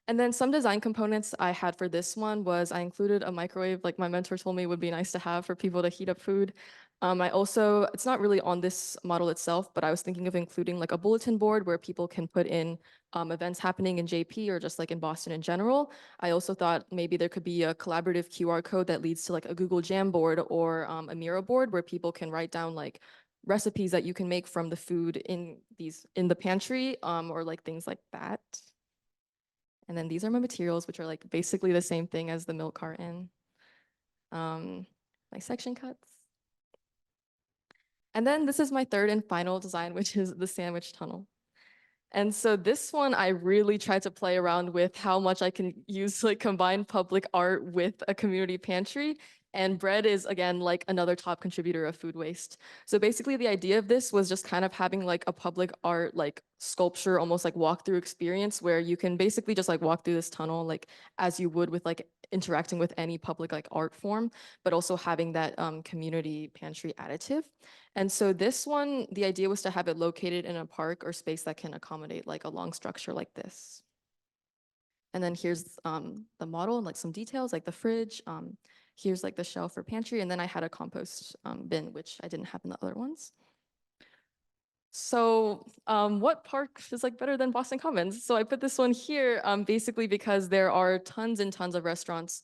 And then some design components I had for this one was I included a microwave, like my mentor told me would be nice to have for people to heat up food. It's not really on this model itself, but I was thinking of including like a bulletin board where people can put in events happening in JP or just like in Boston in general. I also thought maybe there could be a collaborative QR code that leads to like a Google Jamboard or a Miro board where people can write down like recipes that you can make from the food in the pantry, or like things like that. And then these are my materials, which are like basically the same thing as the milk carton. My section cuts. And then this is my third and final design, which is the sandwich tunnel. And so this one, I really tried to play around with how much I can use to like combine public art with a community pantry. And bread is, again, like another top contributor of food waste. So basically the idea of this was just kind of having like a public art, like sculpture, almost like walkthrough experience where you can basically just like walk through this tunnel, like as you would with like interacting with any public like art form, but also having that community pantry additive. And so this one, the idea was to have it located in a park or space that can accommodate like a long structure like this. And then here's the model and like some details like the fridge. Here's like the shelf for pantry. And then I had a compost bin, which I didn't have in the other ones. So what park is like better than Boston Commons? So I put this one here basically because there are tons and tons of restaurants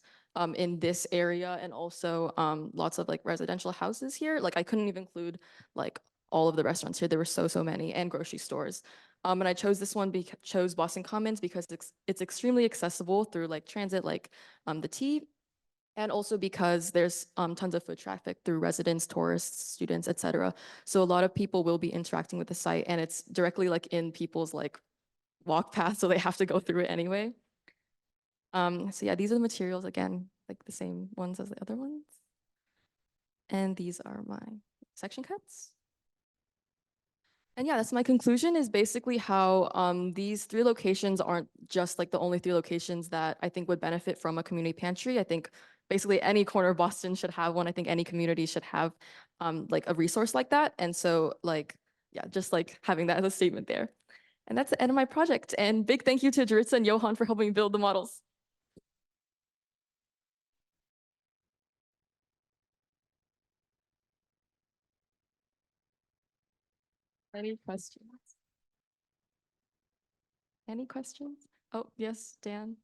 in this area and also lots of like residential houses here. Like I couldn't even include like all of the restaurants here. There were so many, and grocery stores. And I chose this one chose Boston Commons because it's extremely accessible through like transit, like the T, and also because there's tons of foot traffic through residents, tourists, students, etc. So a lot of people will be interacting with the site, and it's directly like in people's like walk path, so they have to go through it anyway. So yeah, these are the materials again, like the same ones as the other ones. And these are my section cuts. And yeah, that's my conclusion, is basically how these 3 locations aren't just like the only 3 locations that I think would benefit from a community pantry. I think basically any corner of Boston should have one. I think any community should have like a resource like that. And so like, yeah, just like having that as a statement there. And that's the end of my project. And big thank you to Jaritza and Johan for helping me build the models. Any questions? Any questions? Oh, yes, Dan.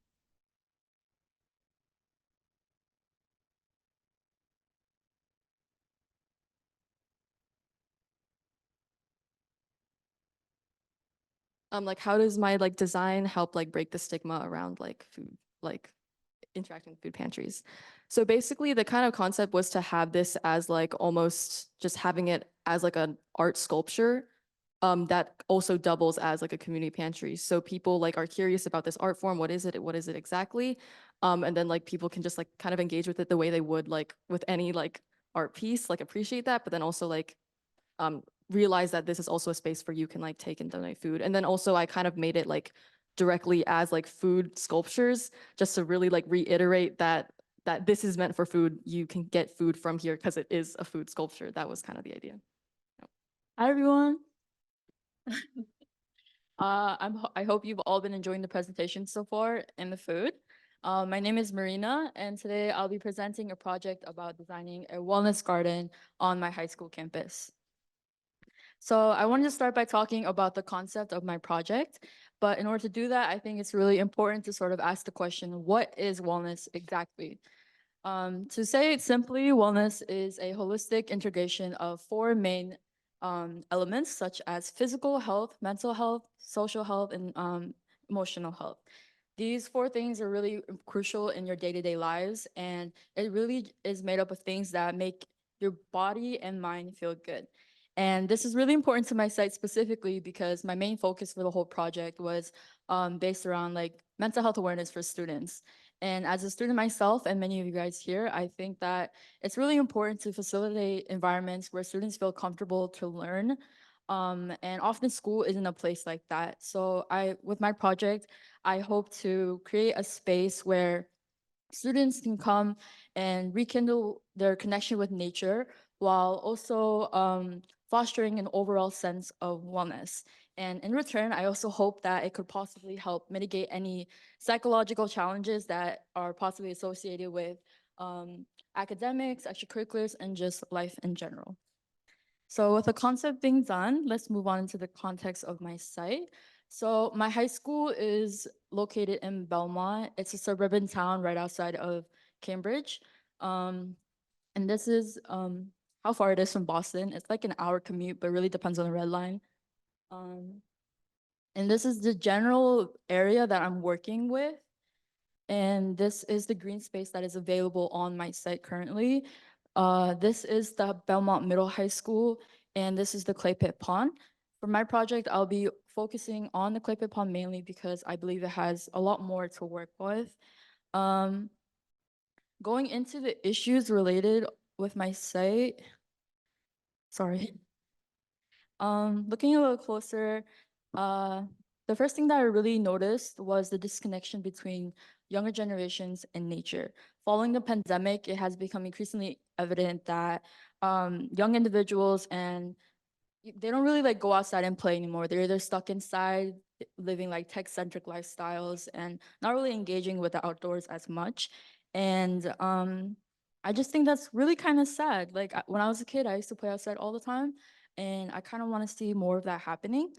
Like how does my like design help like break the stigma around like food, like interacting with food pantries? So basically the kind of concept was to have this as like almost just having it as like an art sculpture that also doubles as like a community pantry. So people like are curious about this art form. What is it? What is it exactly? And then like people can just like kind of engage with it the way they would like with any like art piece, like appreciate that, but then also like realize that this is also a space where you can like take and donate food. And then also I kind of made it like directly as like food sculptures, just to really like reiterate that this is meant for food. You can get food from here because it is a food sculpture. That was kind of the idea. Hi, everyone. I hope you've all been enjoying the presentation so far and the food. My name is Marina, and today I'll be presenting a project about designing a wellness garden on my high school campus. So I wanted to start by talking about the concept of my project, but in order to do that, I think it's really important to sort of ask the question, what is wellness exactly? To say it simply, wellness is a holistic integration of four main elements, such as physical health, mental health, social health, and emotional health. These four things are really crucial in your day-to-day lives, and it really is made up of things that make your body and mind feel good. And this is really important to my site specifically because my main focus for the whole project was based around like mental health awareness for students. And as a student myself and many of you guys here, I think that it's really important to facilitate environments where students feel comfortable to learn. And often school isn't a place like that. So with my project, I hope to create a space where students can come and rekindle their connection with nature while also fostering an overall sense of wellness. And in return, I also hope that it could possibly help mitigate any psychological challenges that are possibly associated with academics, extracurriculars, and just life in general. So with the concept being done, let's move on into the context of my site. So my high school is located in Belmont. It's a suburban town right outside of Cambridge. And this is how far it is from Boston. It's like an hour commute, but it really depends on the red line. And this is the general area that I'm working with. And this is the green space that is available on my site currently. This is the Belmont Middle High School, and this is the clay pit pond. For my project, I'll be focusing on the clay pit pond mainly because I believe it has a lot more to work with. Going into the issues related with my site, sorry. Looking a little closer, the first thing that I really noticed was the disconnection between younger generations and nature. Following the pandemic, it has become increasingly evident that young individuals and they don't really like go outside and play anymore. They're either stuck inside, living like tech-centric lifestyles and not really engaging with the outdoors as much. And I just think that's really kind of sad. Like when I was a kid, I used to play outside all the time, and I kind of want to see more of that happening.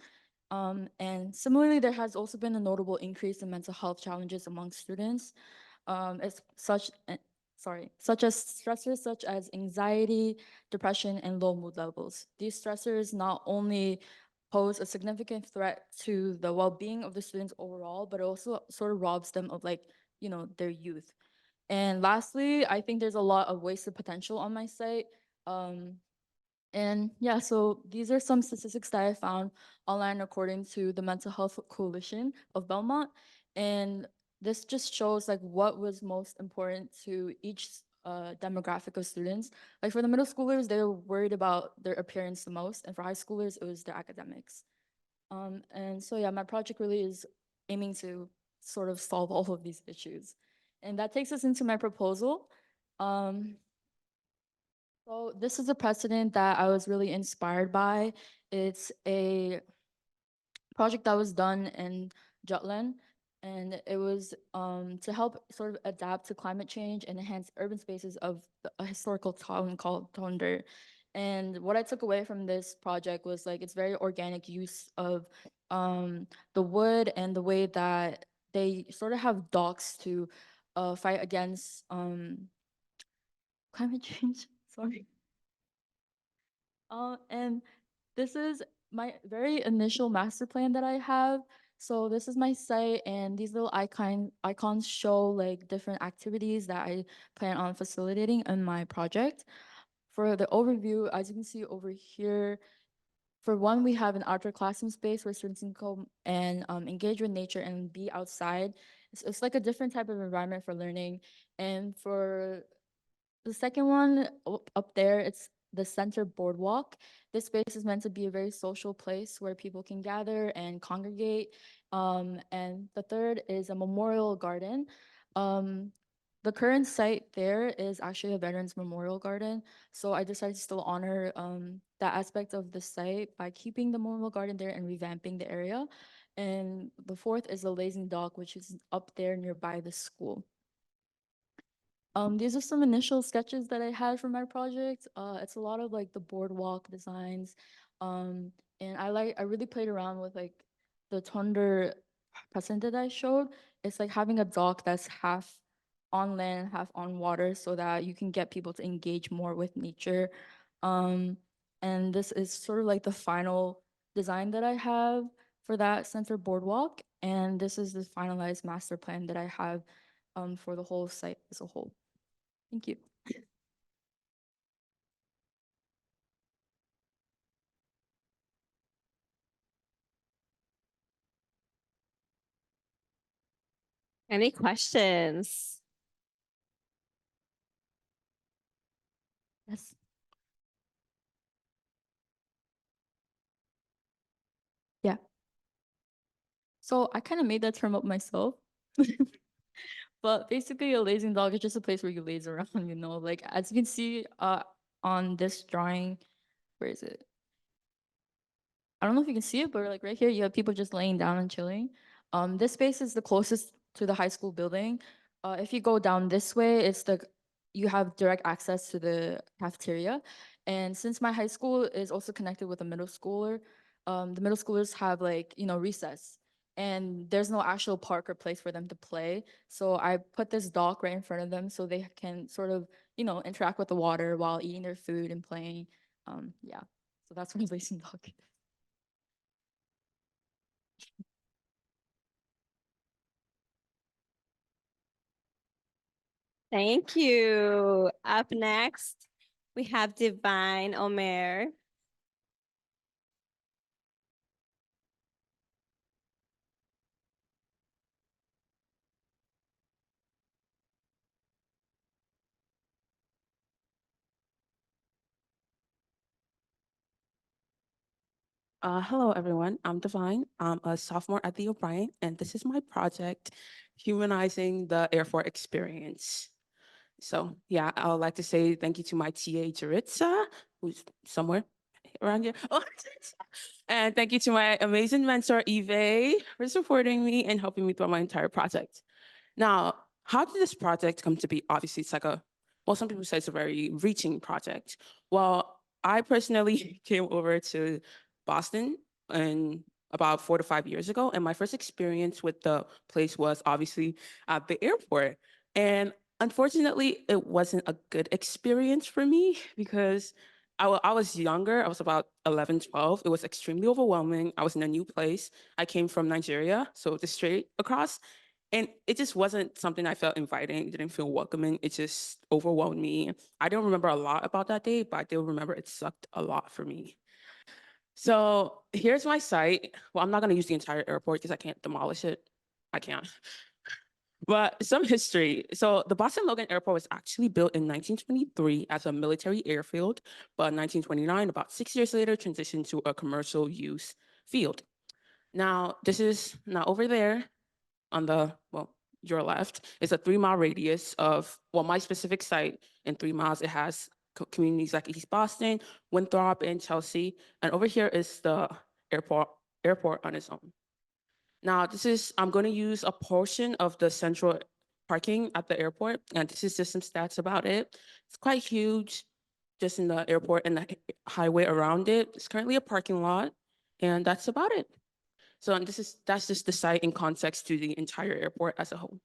And similarly, there has also been a notable increase in mental health challenges among students. It's such as stressors such as anxiety, depression, and low mood levels. These stressors not only pose a significant threat to the well-being of the students overall, but it also sort of robs them of like, their youth. And lastly, I think there's a lot of wasted potential on my site. And yeah, so these are some statistics that I found online according to the Mental Health Coalition of Belmont. And this just shows like what was most important to each demographic of students. Like for the middle schoolers, they were worried about their appearance the most. And for high schoolers, it was their academics. And so yeah, my project really is aiming to sort of solve all of these issues. And that takes us into my proposal. So this is a precedent that I was really inspired by. It's a project that was done in Jutland, and it was to help sort of adapt to climate change and enhance urban spaces of a historical town called Thunder. And what I took away from this project was like its very organic use of the wood and the way that they sort of have docks to fight against climate change. Sorry. And this is my very initial master plan that I have. So this is my site, and these little icons show like different activities that I plan on facilitating in my project. For the overview, as you can see over here, for one, we have an outdoor classroom space where students can come and engage with nature and be outside. It's like a different type of environment for learning. And for The second one up there, it's the center boardwalk. This space is meant to be a very social place where people can gather and congregate. And the third is a memorial garden. Um, the current site there is actually a Veterans Memorial Garden. So I decided to still honor that aspect of the site by keeping the memorial garden there and revamping the area. And the fourth is the Lazing Dock, which is up there nearby the school. These are some initial sketches that I had for my project. It's a lot of like the boardwalk designs. Um, and I really played around with like the Thunder present that I showed. It's like having a dock that's half on land, half on water so that you can get people to engage more with nature. Um, and this is sort of like the final design that I have for that center boardwalk. And this is the finalized master plan that I have for the whole site as a whole. Thank you. Any questions? Yes. Yeah. So I kind of made that term up myself. But basically a lazing dog is just a place where you laze around, you know, like as you can see on this drawing, where is it? I don't know if you can see it, but like right here, you have people just laying down and chilling. This space is the closest to the high school building. If you go down this way, you have direct access to the cafeteria. And since my high school is also connected with a middle schooler, the middle schoolers have like, you know, recess. And there's no actual park or place for them to play. So I put this dock right in front of them so they can sort of, you know, interact with the water while eating their food and playing. Yeah. So that's what a racing dog is. Thank you. Up next, we have Divine Omer. Hello, everyone. I'm Divine. I'm a sophomore at the O'Brien, and this is my project, Humanizing the Airport Experience. So yeah, I would like to say thank you to my TA, Jaritza, who's somewhere around here. Oh, and thank you to my amazing mentor, Eve, for supporting me and helping me through my entire project. Now, how did this project come to be? Obviously, it's like well, some people say it's a very reaching project. Well, I personally came over to Boston and about 4 to 5 years ago, and my first experience with the place was obviously at the airport. And unfortunately, it wasn't a good experience for me because I was younger. I was about 11, 12. It was extremely overwhelming. I was in a new place. I came from Nigeria, so just straight across. And it just wasn't something I felt inviting. It didn't feel welcoming. It just overwhelmed me. I don't remember a lot about that day, but I do remember it sucked a lot for me. So here's my site. Well, I'm not going to use the entire airport because I can't demolish it. I can't. But some history. So the Boston Logan Airport was actually built in 1923 as a military airfield, but in 1929, about 6 years later, transitioned to a commercial use field. Now, this is not over there on your left. It's a 3 mile radius of, well, my specific site in 3 miles, it has communities like East Boston, Winthrop, and Chelsea. And over here is the airport on its own. Now, I'm going to use a portion of the central parking at the airport, and this is just some stats about it. It's quite huge, just in the airport and the highway around it. It's currently a parking lot, and that's about it. So that's just the site in context to the entire airport as a whole.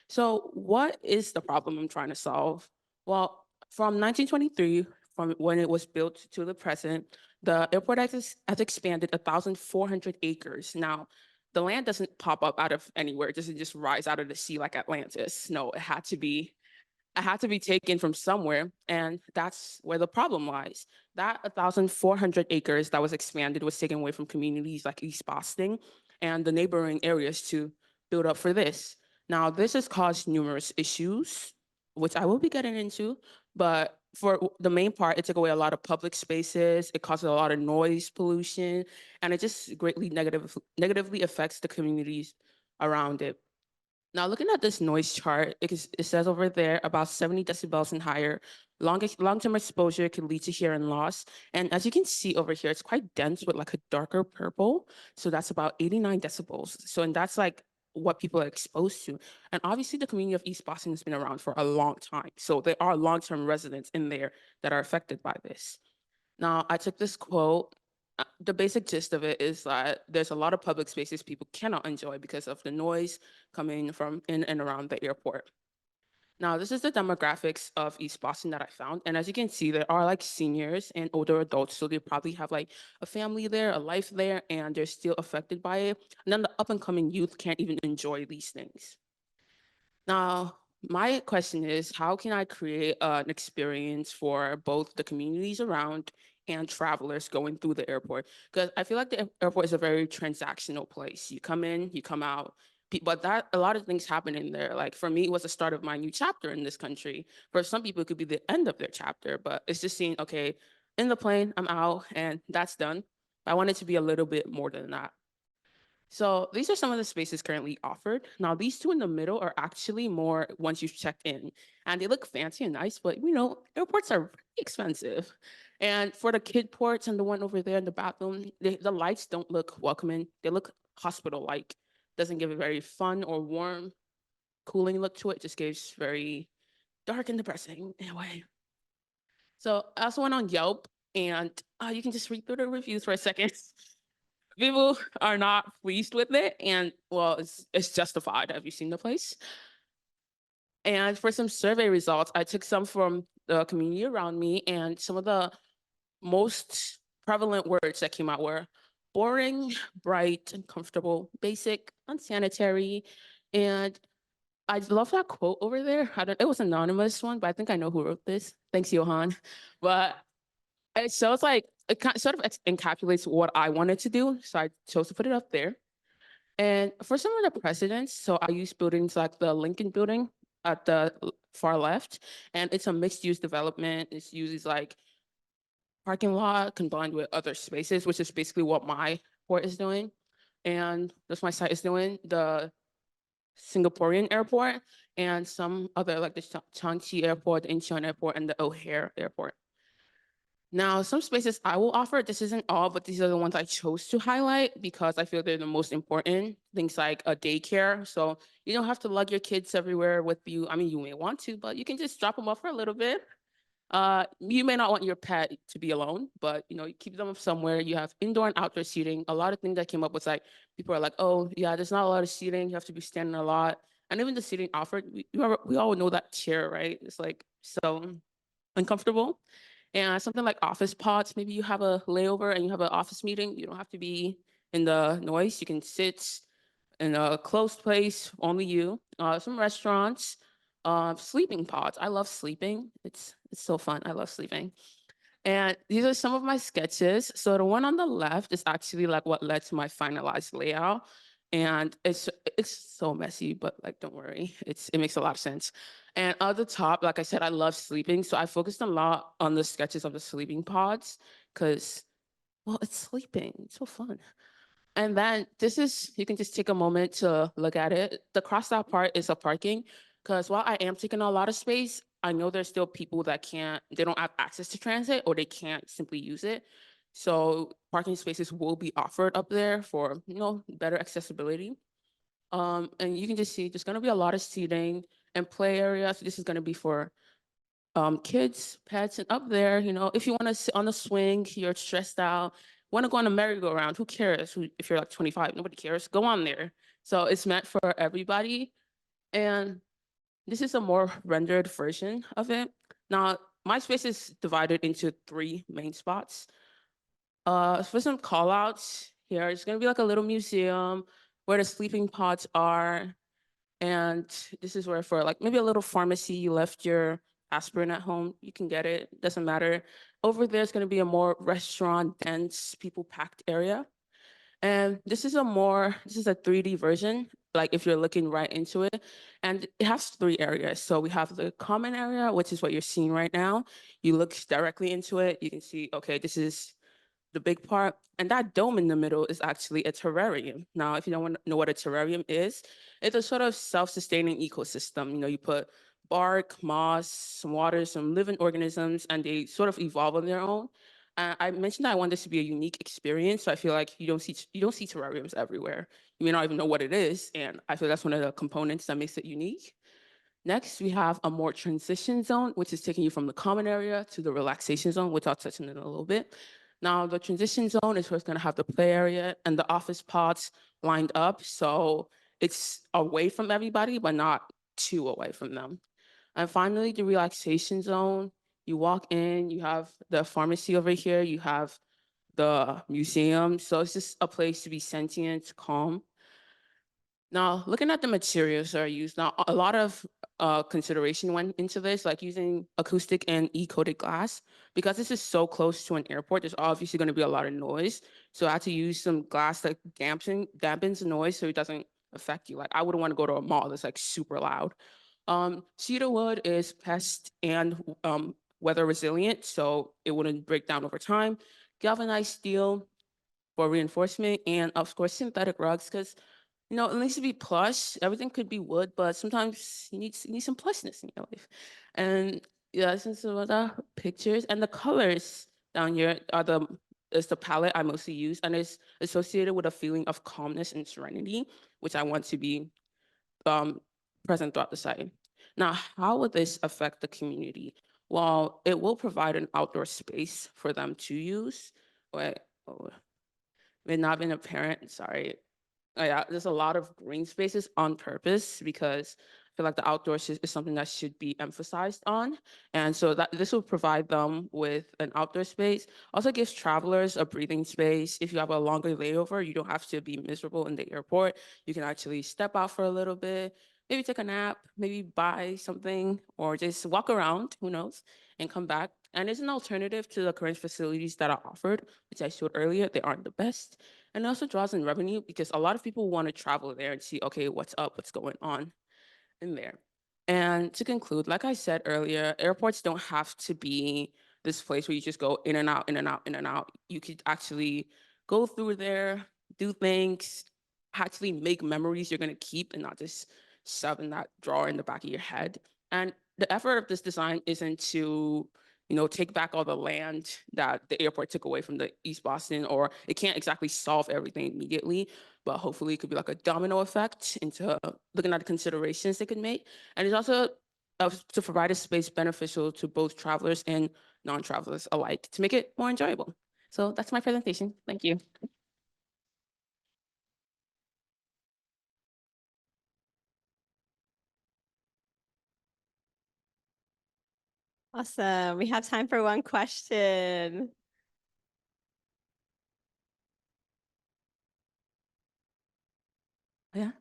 So what is the problem I'm trying to solve? Well, from 1923, from when it was built to the present, the airport has expanded 1,400 acres. Now, the land doesn't pop up out of anywhere. It doesn't just rise out of the sea like Atlantis. No, it had to be taken from somewhere, and that's where the problem lies. That 1,400 acres that was expanded was taken away from communities like East Boston and the neighboring areas to build up for this. Now, this has caused numerous issues, which I will be getting into, But for the main part, it took away a lot of public spaces. It causes a lot of noise pollution, and it just greatly negatively affects the communities around it. Now, looking at this noise chart, it says over there about 70 decibels and higher. Long-term exposure can lead to hearing loss. And as you can see over here, it's quite dense with like a darker purple. So that's about 89 decibels. So, and that's like what people are exposed to. And obviously the community of East Boston has been around for a long time. So there are long-term residents in there that are affected by this. Now, I took this quote. The basic gist of it is that there's a lot of public spaces people cannot enjoy because of the noise coming from in and around the airport. Now, this is the demographics of East Boston that I found. And as you can see, there are like seniors and older adults. So they probably have like a family there, a life there, and they're still affected by it. And then the up and coming youth can't even enjoy these things. Now, my question is, how can I create an experience for both the communities around and travelers going through the airport? Because I feel like the airport is a very transactional place. You come in, you come out, but that a lot of things happen in there. Like for me, it was the start of my new chapter in this country. For some people, it could be the end of their chapter, but it's just seeing, okay, in the plane, I'm out, and that's done. I want it to be a little bit more than that. So these are some of the spaces currently offered. Now, these two in the middle are actually more once you've checked in, and they look fancy and nice, but airports are pretty expensive. And for the kid ports and the one over there in the bathroom, the lights don't look welcoming. They look hospital-like. Doesn't give a very fun or warm, cooling look to it. Just gives very dark and depressing in a way. So I also went on Yelp, and you can just read through the reviews for a second. People are not pleased with it, and well, it's justified. Have you seen the place? And for some survey results, I took some from the community around me, and some of the most prevalent words that came out were boring, bright, uncomfortable, basic, unsanitary, and I love that quote over there. It was an anonymous one, but I think I know who wrote this. Thanks, Johan. But it shows like sort of encapsulates what I wanted to do, so I chose to put it up there. And for some of the precedents, so I use buildings like the Lincoln Building at the far left, and it's a mixed-use development. It uses like parking lot combined with other spaces, which is basically what my port is doing, and that's my site is doing. The Singaporean airport and some other like the Changi Airport, the Incheon Airport, and the O'Hare Airport. Now, some spaces I will offer, this isn't all, but these are the ones I chose to highlight because I feel they're the most important. Things like a daycare. So you don't have to lug your kids everywhere with you. I mean, you may want to, but you can just drop them off for a little bit. You may not want your pet to be alone, but you keep them somewhere. You have indoor and outdoor seating. A lot of things that came up was like, people are like, oh yeah, there's not a lot of seating. You have to be standing a lot. And even the seating offered, we all know that chair, right? It's like so uncomfortable. And something like office pods, maybe you have a layover and you have an office meeting. You don't have to be in the noise. You can sit in a closed place, only you. Some restaurants, sleeping pods. I love sleeping. It's so fun. I love sleeping. And these are some of my sketches. So the one on the left is actually like what led to my finalized layout. And it's so messy, but like don't worry, it makes a lot of sense. And at the top, like I said, I love sleeping. So I focused a lot on the sketches of the sleeping pods because, well, it's sleeping. It's so fun. And then you can just take a moment to look at it. The crossed out part is a parking because while I am taking a lot of space, I know there's still people that they don't have access to transit or they can't simply use it. So parking spaces will be offered up there for, better accessibility. And you can just see there's gonna be a lot of seating and play areas. This is gonna be for kids, pets, and up there, if you want to sit on a swing, you're stressed out, want to go on a merry-go-round, who cares? If you're like 25, nobody cares, go on there. So it's meant for everybody. And this is a more rendered version of it. Now, my space is divided into 3 main spots. For some call outs here, it's gonna be like a little museum where the sleeping pods are. And this is where for like maybe a little pharmacy, you left your aspirin at home, you can get it, doesn't matter. Over there's gonna be a more restaurant, dense, people packed area. And this is a 3D version, like if you're looking right into it. And it has 3 areas. So we have the common area, which is what you're seeing right now. You look directly into it, you can see, okay, this is the big part. And that dome in the middle is actually a terrarium. Now, if you don't know what a terrarium is, it's a sort of self-sustaining ecosystem. You put bark, moss, some water, some living organisms, and they sort of evolve on their own. I mentioned that I want this to be a unique experience, so I feel like you don't see terrariums everywhere. You may not even know what it is, and I feel that's one of the components that makes it unique. Next, we have a more transition zone, which is taking you from the common area to the relaxation zone, which I'll touch on in a little bit. Now, the transition zone is where it's going to have the play area and the office pods lined up. So it's away from everybody, but not too away from them. And finally, the relaxation zone. You walk in, you have the pharmacy over here, you have the museum. So it's just a place to be sentient, calm. Now, looking at the materials that are used, now a lot of consideration went into this, like using acoustic and E-coated glass. Because this is so close to an airport, there's obviously going to be a lot of noise. So I had to use some glass that dampens the noise so it doesn't affect you. Like I wouldn't want to go to a mall that's like super loud. Cedar wood is pest and weather resilient, so it wouldn't break down over time. Galvanized steel for reinforcement, and of course synthetic rugs, because it needs to be plush. Everything could be wood, but sometimes you need some plushness in your life. And yeah, since some of the pictures and the colors down here is the palette I mostly use, and it's associated with a feeling of calmness and serenity, which I want to be um, present throughout the site. Now, how will this affect the community? Well, it will provide an outdoor space for them to use. Wait, oh, may not been apparent. Sorry. Yeah, there's a lot of green spaces on purpose because I feel like the outdoors is something that should be emphasized on. And so that this will provide them with an outdoor space. Also gives travelers a breathing space. If you have a longer layover, you don't have to be miserable in the airport. You can actually step out for a little bit, maybe take a nap, maybe buy something, or just walk around, who knows, and come back. And it's an alternative to the current facilities that are offered, which I showed earlier. They aren't the best. And it also draws in revenue because a lot of people want to travel there and see, okay, what's up, what's going on in there. And to conclude, like I said earlier, airports don't have to be this place where you just go in and out, in and out, in and out. You could actually go through there, do things, actually make memories you're going to keep and not just shove in that drawer in the back of your head. And the effort of this design isn't to take back all the land that the airport took away from the East Boston, or it can't exactly solve everything immediately, but hopefully it could be like a domino effect into looking at the considerations they could make. And it's also to provide a space beneficial to both travelers and non-travelers alike to make it more enjoyable. So that's my presentation. Thank you. Awesome. We have time for one question. Yeah.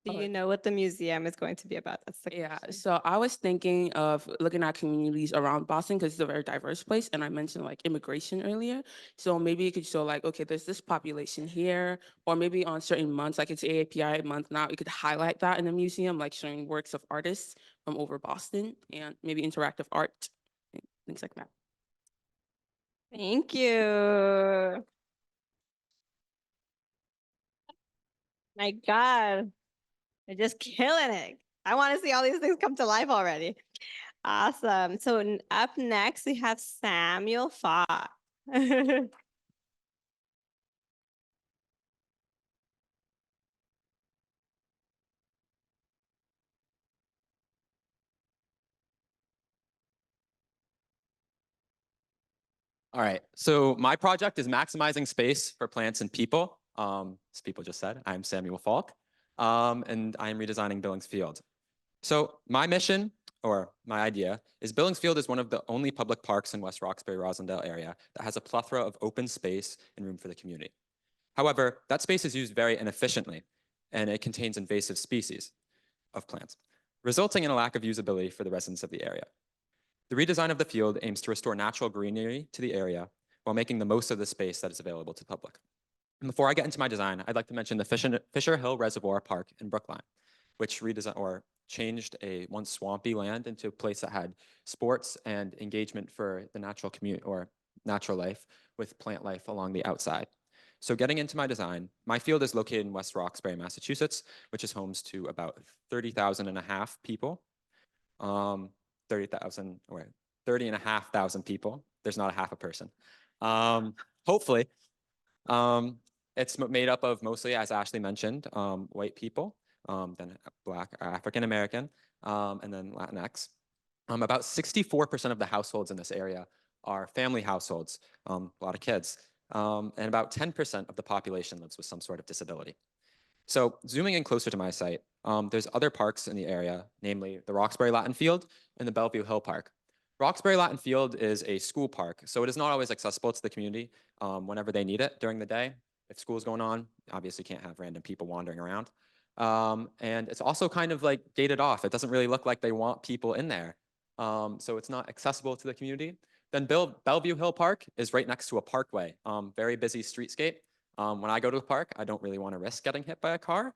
Do Oh, you know what the museum is going to be about? That's the yeah, question. so I was thinking of looking at communities around Boston because it's a very diverse place. And I mentioned like immigration earlier. So maybe you could show like, okay, there's this population here, or maybe on certain months, like it's AAPI month now, you could highlight that in the museum, like showing works of artists from over Boston and maybe interactive art, and things like that. Thank you. My God, they're just killing it. I want to see all these things come to life already. Awesome. So up next, we have Samuel Fox. All right, so my project is maximizing space for plants and people. As people just said, I'm Samuel Falk, and I'm redesigning Billings Field. So my mission, or my idea, is Billings Field is one of the only public parks in West Roxbury-Rosendale area that has a plethora of open space and room for the community. However, that space is used very inefficiently, and it contains invasive species of plants, resulting in a lack of usability for the residents of the area. The redesign of the field aims to restore natural greenery to the area while making the most of the space that is available to the public. And before I get into my design, I'd like to mention the Fisher Hill Reservoir Park in Brookline, which redesigned or changed a once swampy land into a place that had sports and engagement for the natural community or natural life with plant life along the outside. So getting into my design, my field is located in West Roxbury, Massachusetts, which is homes to about 30,000 and a half people. 30,000 or 30,500 people. There's not a half a person. Hopefully. It's made up of mostly, as Ashley mentioned, white people, then Black, African American, and then Latinx. About 64% of the households in this area are family households, a lot of kids, and about 10% of the population lives with some sort of disability. So zooming in closer to my site, there's other parks in the area, namely the Roxbury Latin Field and the Bellevue Hill Park. Roxbury Latin Field is a school park, so it is not always accessible to the community whenever they need it during the day. If school's going on, obviously can't have random people wandering around. And it's also kind of like gated off. It doesn't really look like they want people in there. So it's not accessible to the community. Then Bellevue Hill Park is right next to a parkway, very busy streetscape. When I go to the park, I don't really want to risk getting hit by a car.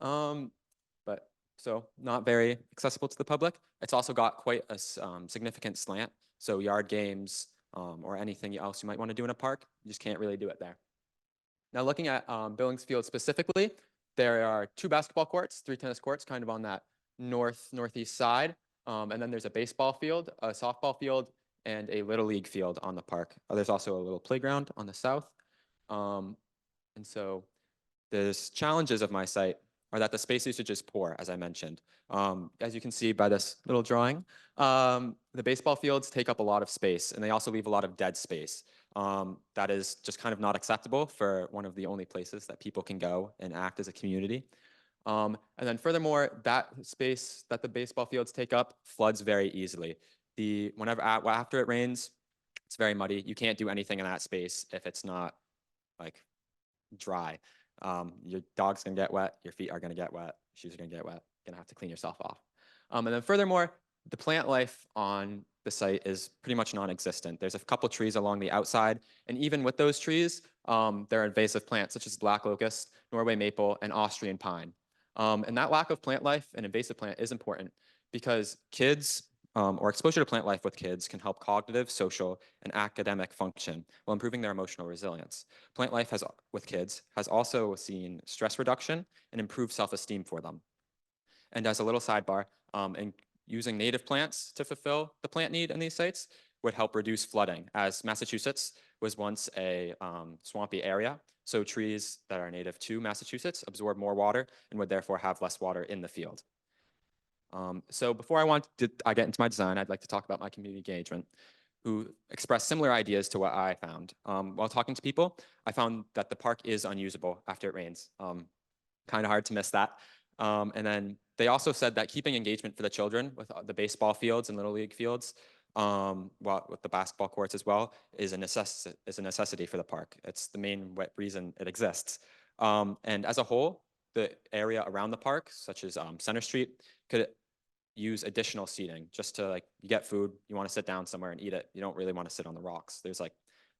But so not very accessible to the public. It's also got quite a significant slant. So yard games or anything else you might want to do in a park, you just can't really do it there. Now looking at Billings Field specifically, there are 2 basketball courts, 3 tennis courts, kind of on that northeast side. And then there's a baseball field, a softball field, and a Little League field on the park. There's also a little playground on the south. And so the challenges of my site are that the space usage is poor, as I mentioned. As you can see by this little drawing, the baseball fields take up a lot of space, and they also leave a lot of dead space. That is just kind of not acceptable for one of the only places that people can go and act as a community. And then furthermore, that space that the baseball fields take up floods very easily. After it rains, it's very muddy. You can't do anything in that space if it's not like dry. Your dog's gonna get wet, your feet are gonna get wet, shoes are gonna get wet, you're gonna have to clean yourself off. And then furthermore, the plant life on the site is pretty much non-existent. There's a couple trees along the outside, and even with those trees, there are invasive plants such as black locust, Norway maple, and Austrian pine. And that lack of plant life and invasive plant is important because kids or exposure to plant life with kids can help cognitive, social, and academic function while improving their emotional resilience. Plant life with kids has also seen stress reduction and improved self-esteem for them. And as a little sidebar, and using native plants to fulfill the plant need in these sites would help reduce flooding, as Massachusetts was once a swampy area. So trees that are native to Massachusetts absorb more water and would therefore have less water in the field. So before I get into my design, I'd like to talk about my community engagement, who expressed similar ideas to what I found. While talking to people, I found that the park is unusable after it rains. Kind of hard to miss that. And then they also said that keeping engagement for the children with the baseball fields and Little League fields, with the basketball courts as well, is a necessity for the park. It's the main reason it exists. And as a whole, the area around the park, such as Center Street, could use additional seating just to you get food, you want to sit down somewhere and eat it. You don't really want to sit on the rocks. There's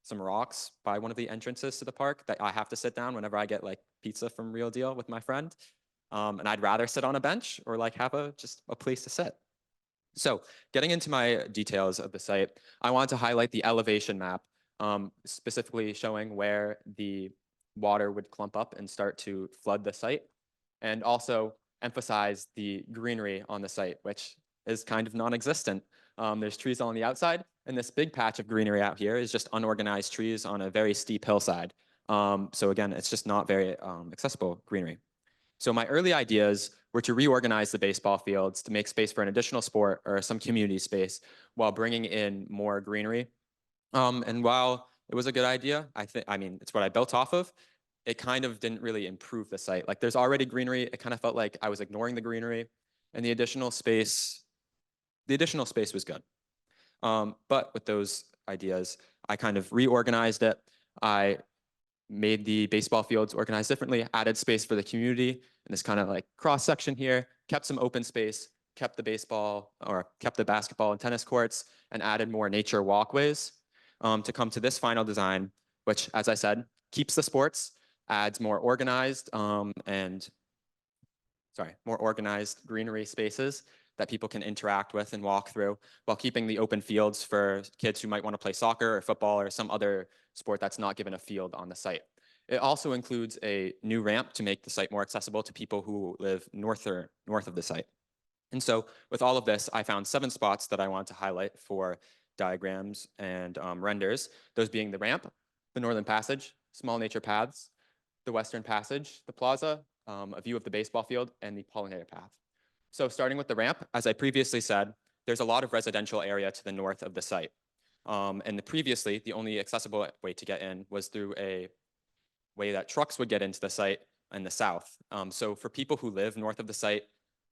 some rocks by one of the entrances to the park that I have to sit down whenever I get pizza from Real Deal with my friend. And I'd rather sit on a bench or have just a place to sit. So getting into my details of the site, I want to highlight the elevation map, specifically showing where the water would clump up and start to flood the site, and also emphasize the greenery on the site, which is kind of non-existent. There's trees on the outside, and this big patch of greenery out here is just unorganized trees on a very steep hillside. So again, it's just not very accessible greenery. So my early ideas were to reorganize the baseball fields to make space for an additional sport or some community space while bringing in more greenery. And while it was a good idea, it's what I built off of, it kind of didn't really improve the site. There's already greenery. It kind of felt like I was ignoring the greenery, and the additional space was good. But with those ideas, I kind of reorganized it. I made the baseball fields organized differently, added space for the community in this kind of cross section here, kept some open space, kept the basketball and tennis courts, and added more nature walkways. to come to this final design, which, as I said, keeps the sports, adds more organized more organized greenery spaces that people can interact with and walk through, while keeping the open fields for kids who might want to play soccer or football or some other sport that's not given a field on the site. It also includes a new ramp to make the site more accessible to people who live north of the site. And so with all of this, I found 7 spots that I want to highlight for diagrams and renders, those being the ramp, the northern passage, small nature paths, the western passage, the plaza, a view of the baseball field, and the pollinator path. So starting with the ramp, as I previously said, there's a lot of residential area to the north of the site. And previously, the only accessible way to get in was through a way that trucks would get into the site in the south. So for people who live north of the site,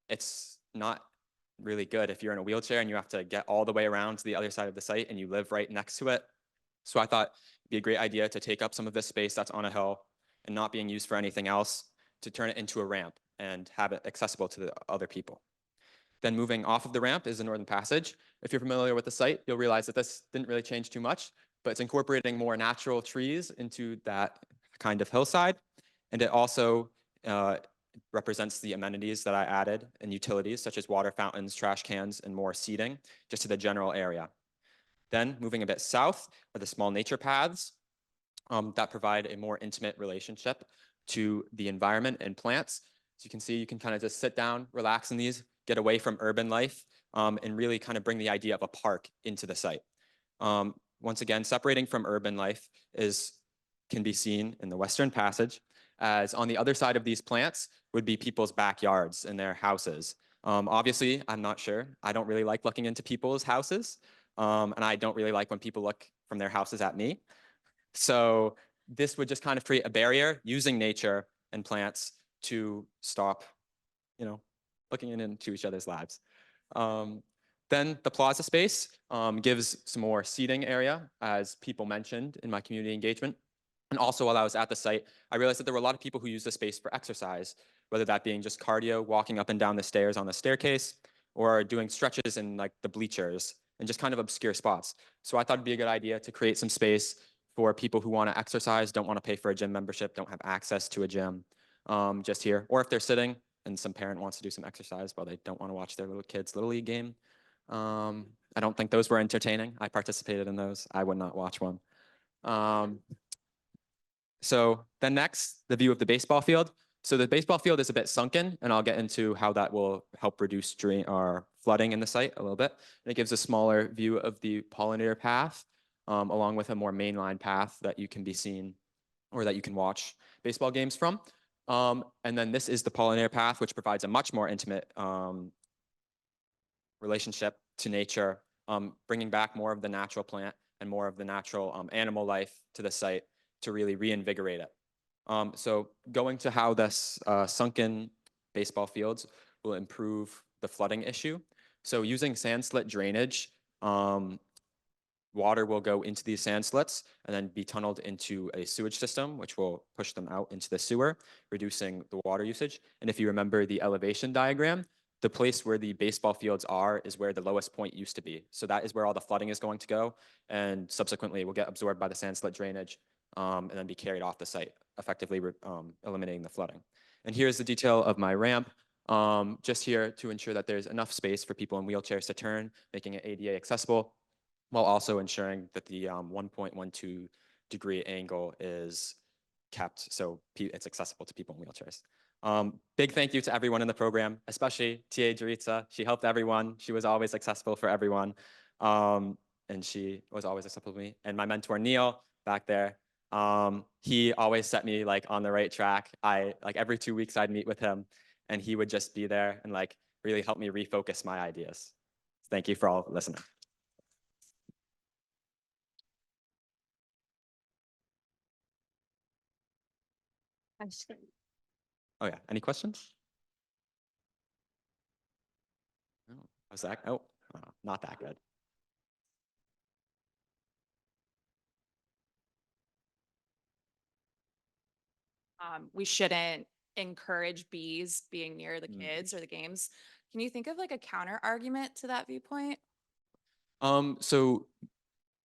it's not really good if you're in a wheelchair and you have to get all the way around to the other side of the site and you live right next to it. So I thought it'd be a great idea to take up some of this space that's on a hill and not being used for anything else, to turn it into a ramp and have it accessible to the other people. Then moving off of the ramp is the northern passage. If you're familiar with the site, you'll realize that this didn't really change too much, but it's incorporating more natural trees into that kind of hillside. And it also represents the amenities that I added and utilities such as water fountains, trash cans, and more seating just to the general area. Then moving a bit south are the small nature paths that provide a more intimate relationship to the environment and plants. As you can see, you can kind of just sit down, relax in these, get away from urban life, and really kind of bring the idea of a park into the site. Once again, separating from urban life can be seen in the Western Passage, as on the other side of these plants would be people's backyards and their houses. Obviously, I'm not sure. I don't really like looking into people's houses, and I don't really like when people look from their houses at me. So this would just kind of create a barrier using nature and plants to stop, looking into each other's lives. Then the plaza space gives some more seating area, as people mentioned in my community engagement. And also while I was at the site, I realized that there were a lot of people who use the space for exercise, whether that being just cardio, walking up and down the stairs on the staircase, or doing stretches in like the bleachers and just kind of obscure spots. So I thought it'd be a good idea to create some space for people who want to exercise, don't want to pay for a gym membership, don't have access to a gym just here. Or if they're sitting and some parent wants to do some exercise while they don't want to watch their little kids' Little League game. I don't think those were entertaining. I participated in those. I would not watch one. So then next, the view of the baseball field. So the baseball field is a bit sunken, and I'll get into how that will help reduce drain or flooding in the site a little bit. And it gives a smaller view of the pollinator path, along with a more mainline path that you can be seen or that you can watch baseball games from. And then this is the pollinator path, which provides a much more intimate relationship to nature, bringing back more of the natural plant and more of the natural animal life to the site to really reinvigorate it. So going to how this sunken baseball fields will improve the flooding issue. So using sand slit drainage, water will go into these sand slits and then be tunneled into a sewage system, which will push them out into the sewer, reducing the water usage. And if you remember the elevation diagram, the place where the baseball fields are is where the lowest point used to be. So that is where all the flooding is going to go, and subsequently will get absorbed by the sand slit drainage and then be carried off the site, effectively eliminating the flooding. And here's the detail of my ramp, just here to ensure that there's enough space for people in wheelchairs to turn, making it ADA accessible, while also ensuring that the 1.12 degree angle is kept so it's accessible to people in wheelchairs. Big thank you to everyone in the program, especially TA Jaritza. She helped everyone. She was always accessible for everyone. And she was always accessible to me. And my mentor, Neil, back there, he always set me like on the right track. Like every 2 weeks I'd meet with him and he would just be there and like really help me refocus my ideas. Thank you for all listening. Oh yeah, any questions? No. Was that, not that good. We shouldn't encourage bees being near the kids or the games. Can you think of like a counter argument to that viewpoint? So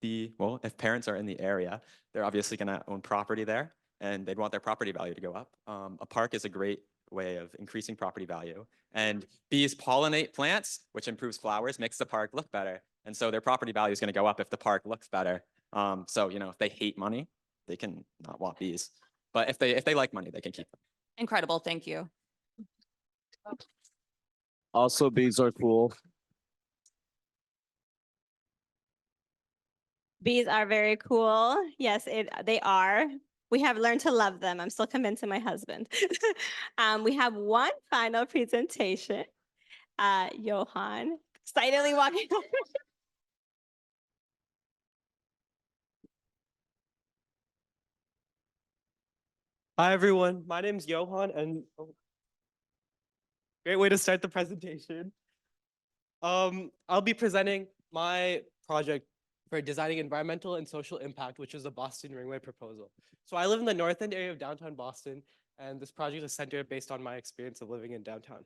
if parents are in the area, they're obviously going to own property there and they'd want their property value to go up. A park is a great way of increasing property value. And bees pollinate plants, which improves flowers, makes the park look better. And so their property value is going to go up if the park looks better. So, if they hate money, they can not want bees. But if they like money, they can keep them. Incredible, thank you. Also, bees are cool. Bees are very cool. Yes, they are. We have learned to love them. I'm still convincing my husband. We have one final presentation. Johan, excitedly walking over. Hi, everyone. My name's Johan, and great way to start the presentation. I'll be presenting my project for designing environmental and social impact, which is the Boston Ringway proposal. So I live in the North End area of downtown Boston, and this project is centered based on my experience of living in downtown.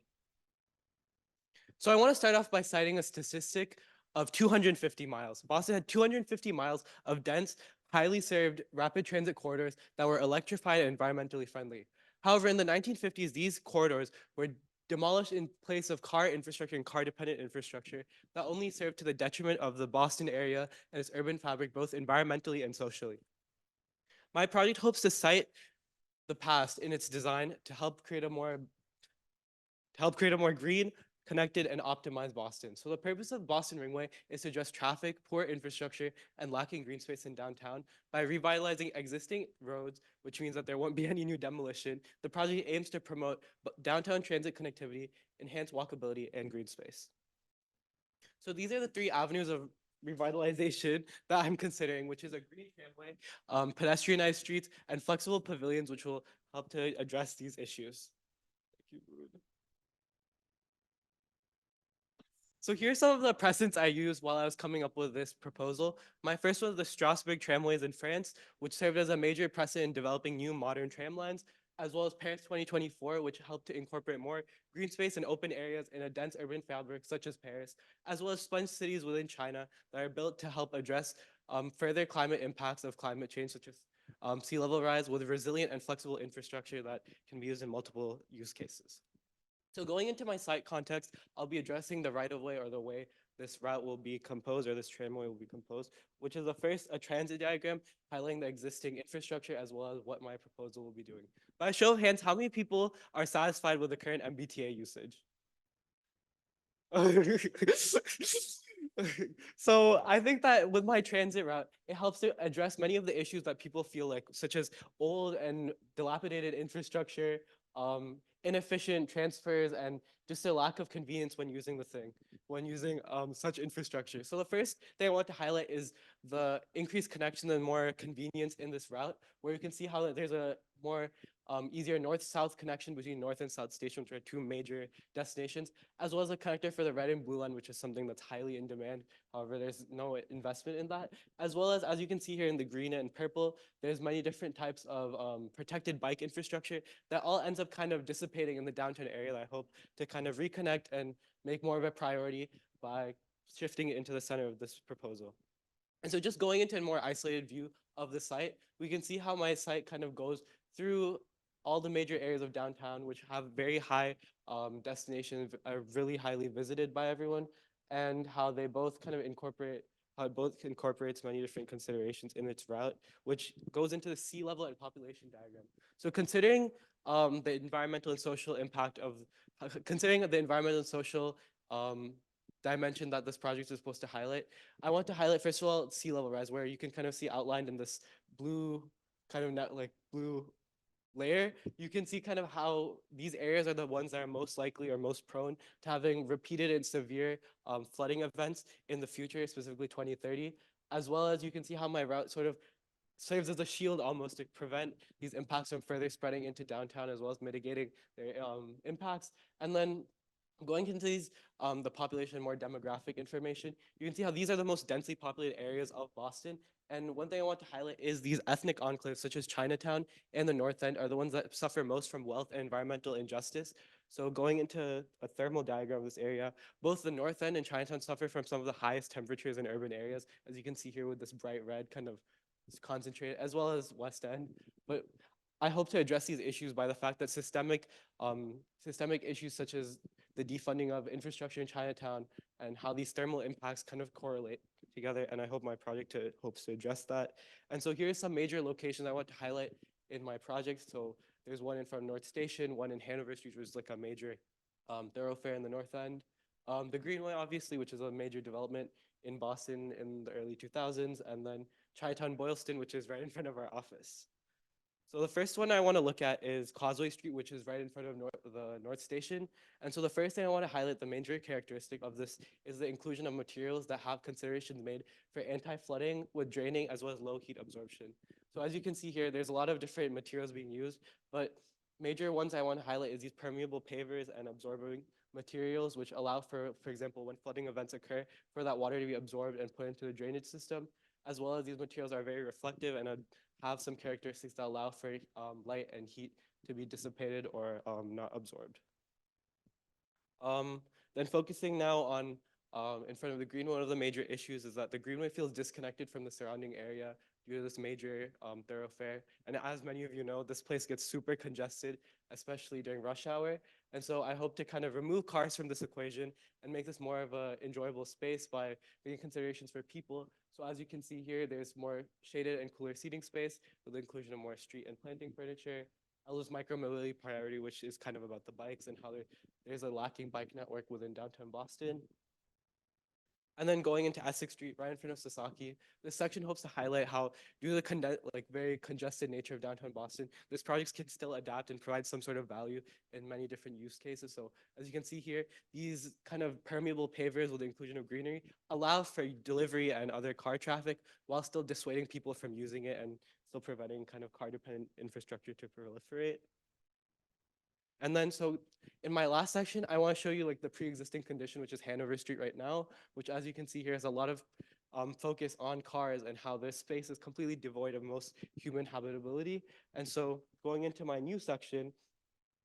So I want to start off by citing a statistic of 250 miles. Boston had 250 miles of dense, highly served rapid transit corridors that were electrified and environmentally friendly. However, in the 1950s, these corridors were demolished in place of car infrastructure and car-dependent infrastructure that only served to the detriment of the Boston area and its urban fabric, both environmentally and socially. My project hopes to cite the past in its design to help create a more green, connected, and optimized Boston. So the purpose of Boston Ringway is to address traffic, poor infrastructure, and lacking green space in downtown by revitalizing existing roads, which means that there won't be any new demolition. The project aims to promote downtown transit connectivity, enhance walkability, and green space. So these are the three avenues of revitalization that I'm considering, which is a green tramway, pedestrianized streets, and flexible pavilions, which will help to address these issues. Thank you. So here's some of the precedents I used while I was coming up with this proposal. My first was the Strasbourg tramways in France, which served as a major precedent in developing new modern tram lines, as well as Paris 2024, which helped to incorporate more green space and open areas in a dense urban fabric such as Paris, as well as sponge cities within China that are built to help address further climate impacts of climate change, such as sea level rise with resilient and flexible infrastructure that can be used in multiple use cases. So going into my site context, I'll be addressing the right-of-way or the way this route will be composed or this tramway will be composed, which is a transit diagram highlighting the existing infrastructure as well as what my proposal will be doing. By a show of hands, how many people are satisfied with the current MBTA usage? So I think that with my transit route, it helps to address many of the issues that people feel like, such as old and dilapidated infrastructure, inefficient transfers, and just a lack of convenience when using such infrastructure. So the first thing I want to highlight is the increased connection and more convenience in this route, where you can see how there's a more easier north-south connection between North and South Station, which are two major destinations, as well as a connector for the red and blue line, which is something that's highly in demand. However, there's no investment in that. As well as you can see here in the green and purple, there's many different types of protected bike infrastructure that all ends up kind of dissipating in the downtown area that I hope to kind of reconnect and make more of a priority by shifting it into the center of this proposal. And so just going into a more isolated view of the site, we can see how my site kind of goes through all the major areas of downtown, which have very high destinations, are really highly visited by everyone, and how they both kind of incorporates many different considerations in its route, which goes into the sea level and population diagram. So considering the environmental and social impact of, considering the environmental and social dimension that this project is supposed to highlight, I want to highlight, first of all, sea level rise, where you can kind of see outlined in this blue kind of blue layer, you can see kind of how these areas are the ones that are most likely or most prone to having repeated and severe flooding events in the future, specifically 2030, as well as you can see how my route sort of serves as a shield almost to prevent these impacts from further spreading into downtown, as well as mitigating their impacts. And then Going into these, the population, more demographic information, you can see how these are the most densely populated areas of Boston. And one thing I want to highlight is these ethnic enclaves, such as Chinatown and the North End, are the ones that suffer most from wealth and environmental injustice. So going into a thermal diagram of this area, both the North End and Chinatown suffer from some of the highest temperatures in urban areas, as you can see here with this bright red kind of concentrated, as well as West End. But I hope to address these issues by the fact that systemic issues such as the defunding of infrastructure in Chinatown and how these thermal impacts kind of correlate together. And I hope my project hopes to address that. And so here's some major locations I want to highlight in my project. So there's one in front of North Station, one in Hanover Street, which is like a major thoroughfare in the North End. The Greenway, obviously, which is a major development in Boston in the early 2000s, and then Chinatown Boylston, which is right in front of our office. So the first one I want to look at is Causeway Street, which is right in front of the North Station. And so the first thing I want to highlight, the major characteristic of this is the inclusion of materials that have considerations made for anti-flooding with draining as well as low heat absorption. So as you can see here, there's a lot of different materials being used, but major ones I want to highlight is these permeable pavers and absorbing materials, which allow for example, when flooding events occur, for that water to be absorbed and put into the drainage system, as well as these materials are very reflective and have some characteristics that allow for light and heat to be dissipated or not absorbed. Then focusing now on in front of the Greenway, one of the major issues is that the Greenway feels disconnected from the surrounding area due to this major thoroughfare. And as many of you know, this place gets super congested, especially during rush hour. And so I hope to kind of remove cars from this equation and make this more of an enjoyable space by making considerations for people. So as you can see here, there's more shaded and cooler seating space with the inclusion of more street and planting furniture. Ella's micromobility priority, which is kind of about the bikes and how there's a lacking bike network within downtown Boston. And then going into Essex Street, right in front of Sasaki, this section hopes to highlight how, due to the very congested nature of downtown Boston, this project can still adapt and provide some sort of value in many different use cases. So as you can see here, these kind of permeable pavers with the inclusion of greenery allow for delivery and other car traffic while still dissuading people from using it and still preventing kind of car-dependent infrastructure to proliferate. And then so in my last section, I want to show you like the pre-existing condition, which is Hanover Street right now, which as you can see here has a lot of focus on cars and how this space is completely devoid of most human habitability. And so going into my new section,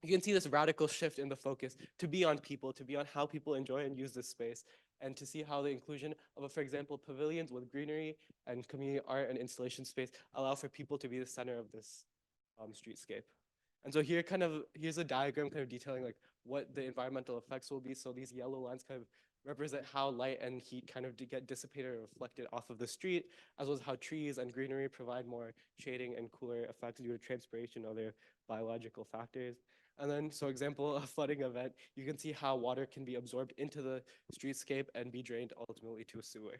you can see this radical shift in the focus to be on people, to be on how people enjoy and use this space, and to see how the inclusion of, for example, pavilions with greenery and community art and installation space allow for people to be the center of this streetscape. And so here's a diagram kind of detailing like what the environmental effects will be. So these yellow lines kind of represent how light and heat kind of get dissipated or reflected off of the street, as well as how trees and greenery provide more shading and cooler effects due to transpiration and other biological factors. And then, so example, a flooding event, you can see how water can be absorbed into the streetscape and be drained ultimately to a sewer.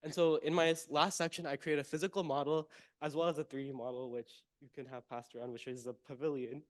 And so in my last section, I create a physical model as well as a 3D model, which you can have passed around, which is a pavilion.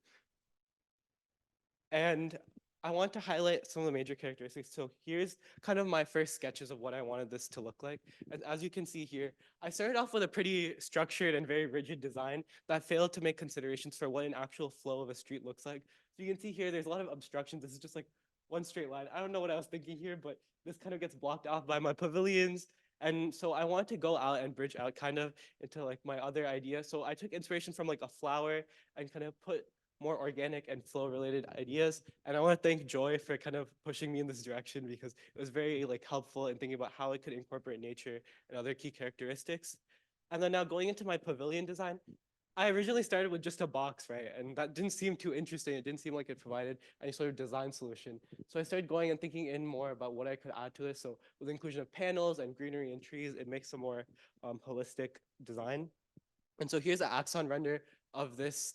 And I want to highlight some of the major characteristics. So here's kind of my first sketches of what I wanted this to look like. And as you can see here, I started off with a pretty structured and very rigid design that failed to make considerations for what an actual flow of a street looks like. So you can see here, there's a lot of obstructions. This is just like one straight line. I don't know what I was thinking here, but this kind of gets blocked off by my pavilions. And so I wanted to go out and bridge out kind of into like my other idea. So I took inspiration from like a flower and kind of put more organic and flow related ideas. And I want to thank Joy for kind of pushing me in this direction because it was very like helpful in thinking about how I could incorporate nature and other key characteristics. And then now going into my pavilion design, I originally started with just a box, right? And that didn't seem too interesting. It didn't seem like it provided any sort of design solution. So I started going and thinking in more about what I could add to this. So with the inclusion of panels and greenery and trees, it makes a more holistic design. And so here's an axon render of this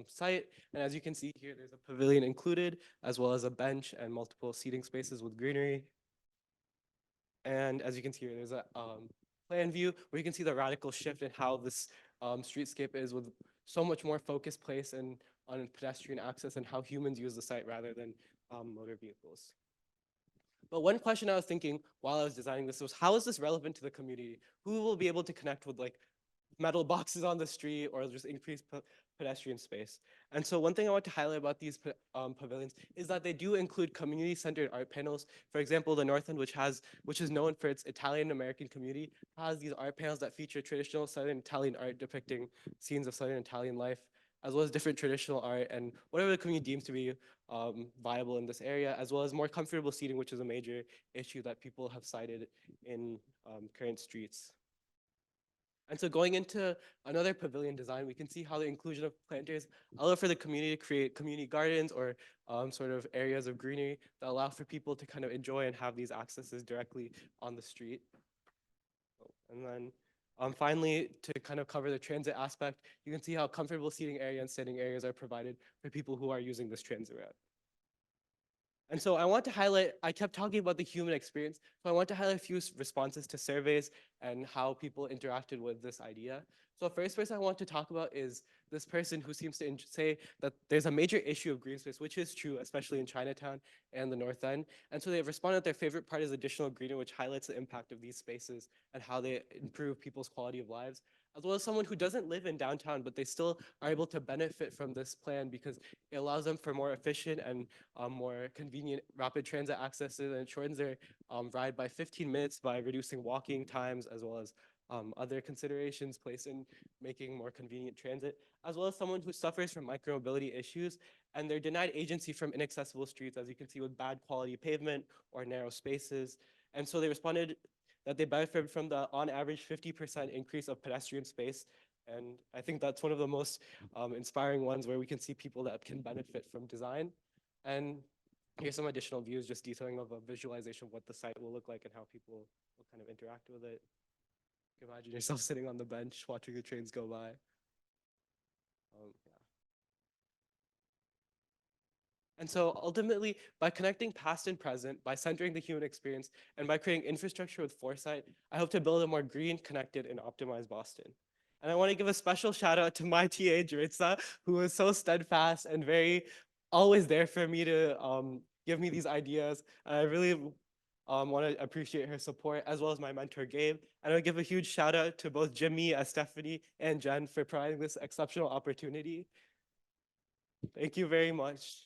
site. And as you can see here, there's a pavilion included, as well as a bench and multiple seating spaces with greenery. And as you can see here, there's a plan view where you can see the radical shift in how this streetscape is with so much more focused place and on pedestrian access and how humans use the site rather than motor vehicles. But one question I was thinking while I was designing this was, how is this relevant to the community? Who will be able to connect with like metal boxes on the street or just increased pedestrian space. And so one thing I want to highlight about these pavilions is that they do include community-centered art panels. For example, the North End, which is known for its Italian-American community, has these art panels that feature traditional Southern Italian art depicting scenes of Southern Italian life, as well as different traditional art and whatever the community deems to be viable in this area, as well as more comfortable seating, which is a major issue that people have cited in current streets. And so going into another pavilion design, we can see how the inclusion of planters allow for the community to create community gardens or sort of areas of greenery that allow for people to kind of enjoy and have these accesses directly on the street. And then finally, to kind of cover the transit aspect, you can see how comfortable seating area and standing areas are provided for people who are using this transit route. And so I want to highlight, I kept talking about the human experience, so I want to highlight a few responses to surveys and how people interacted with this idea. So the first person I want to talk about is this person who seems to say that there's a major issue of green space, which is true, especially in Chinatown and the North End. And so they've responded that their favorite part is additional greenery, which highlights the impact of these spaces and how they improve people's quality of lives, as well as someone who doesn't live in downtown, but they still are able to benefit from this plan because it allows them for more efficient and more convenient rapid transit accesses, and it shortens their ride by 15 minutes by reducing walking times, as well as other considerations placed in making more convenient transit, as well as someone who suffers from micromobility issues, and they're denied agency from inaccessible streets, as you can see with bad quality pavement or narrow spaces. And so they responded that they benefit from the, on average, 50% increase of pedestrian space. And I think that's one of the most inspiring ones where we can see people that can benefit from design. And here's some additional views, just detailing of a visualization of what the site will look like and how people will kind of interact with it. You can imagine yourself sitting on the bench watching the trains go by. Yeah. And so ultimately, by connecting past and present, by centering the human experience, and by creating infrastructure with foresight, I hope to build a more green, connected, and optimized Boston. And I want to give a special shout out to my TA, Jaritza, who was so steadfast and very always there for me to give me these ideas. And I really want to appreciate her support, as well as my mentor, Gabe. And I would give a huge shout out to both Jimmy, Stephanie, and Jen for providing this exceptional opportunity. Thank you very much.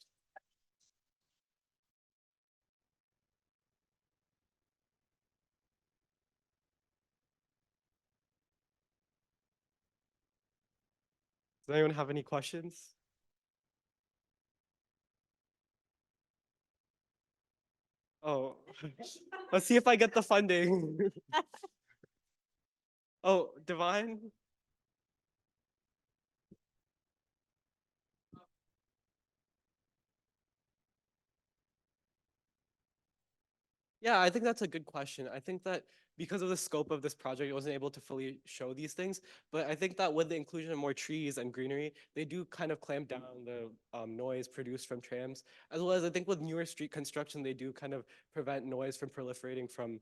Does anyone have any questions? Oh, let's see if I get the funding. Oh, Divine? Yeah, I think that's a good question. I think that because of the scope of this project, it wasn't able to fully show these things. But I think that with the inclusion of more trees and greenery, they do kind of clamp down the noise produced from trams, as well as I think with newer street construction, they do kind of prevent noise from proliferating from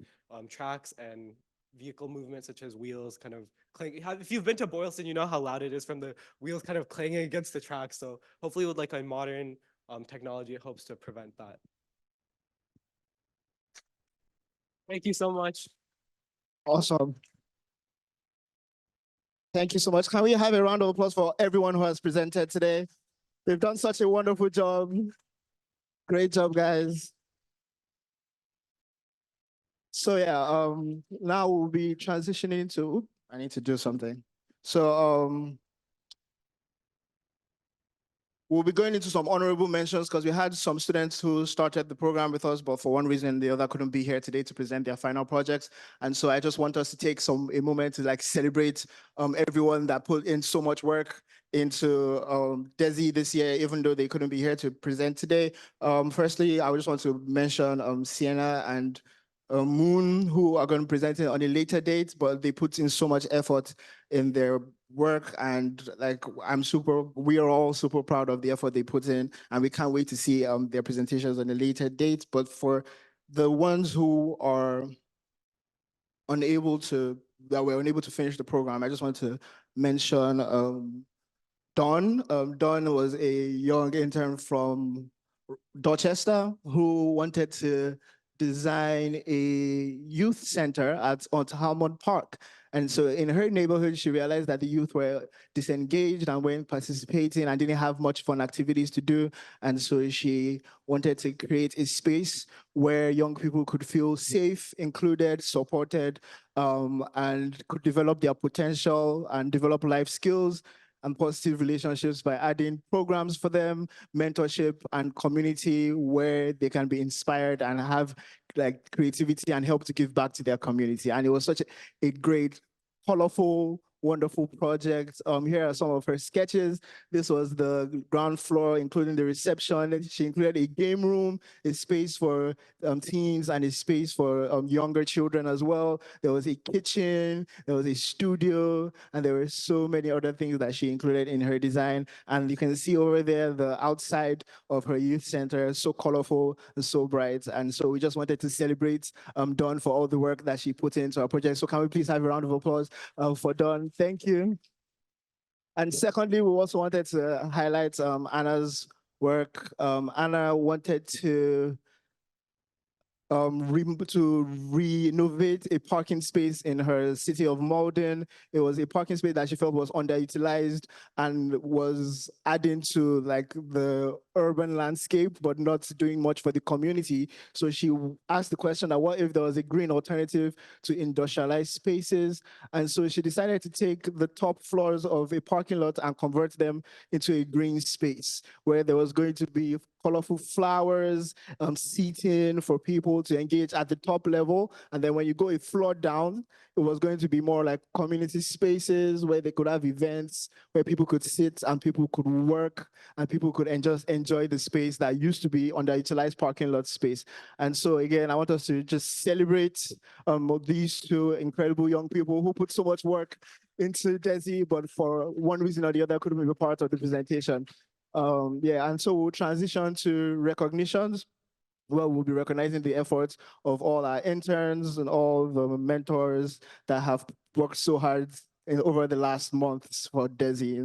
tracks and vehicle movement, such as wheels kind of clang. If you've been to Boylston, you know how loud it is from the wheels kind of clanging against the tracks. So hopefully with like a modern technology, it hopes to prevent that. Thank you so much. Awesome. Thank you so much. Can we have a round of applause for everyone who has presented today? They've done such a wonderful job. Great job, guys. So yeah, now we'll be transitioning to, I need to do something. So we'll be going into some honorable mentions because we had some students who started the program with us, but for one reason or the other couldn't be here today to present their final projects. And so I just want us to take a moment to like celebrate everyone that put in so much work into DESI this year, even though they couldn't be here to present today. Firstly, I just want to mention Sienna and Moon, who are going to present it on a later date, but they put in so much effort in their work, and like we are all super proud of the effort they put in, and we can't wait to see their presentations on a later date. But for the ones who are were unable to finish the program, I just want to mention Dawn. Dawn was a young intern from Dorchester who wanted to design a youth center on Hammond Park. And so in her neighborhood, she realized that the youth were disengaged and weren't participating and didn't have much fun activities to do. And so she wanted to create a space where young people could feel safe, included, supported, and could develop their potential and develop life skills and positive relationships by adding programs for them, mentorship and community where they can be inspired and have like creativity and help to give back to their community. And it was such a great, colorful, wonderful project. Here are some of her sketches. This was the ground floor, including the reception. She included a game room, a space for teens, and a space for younger children as well. There was a kitchen, there was a studio, and there were so many other things that she included in her design. And you can see over there the outside of her youth center, so colorful and so bright. And so we just wanted to celebrate Dawn for all the work that she put into our project. So can we please have a round of applause for Dawn? Thank you. And secondly, we also wanted to highlight Anna's work. Anna wanted to renovate a parking space in her city of Malden. It was a parking space that she felt was underutilized and was adding to like the urban landscape, but not doing much for the community. So she asked the question that what if there was a green alternative to industrialized spaces? And so she decided to take the top floors of a parking lot and convert them into a green space where there was going to be colorful flowers, seating for people to engage at the top level. And then when you go a floor down, it was going to be more like community spaces where they could have events, where people could sit and people could work and people could just enjoy the space that used to be underutilized parking lot space. And so again, I want us to just celebrate these two incredible young people who put so much work into DESI, but for one reason or the other couldn't be a part of the presentation. Yeah, and so we'll transition to recognitions. Well, we'll be recognizing the efforts of all our interns and all the mentors that have worked so hard over the last months for DESI.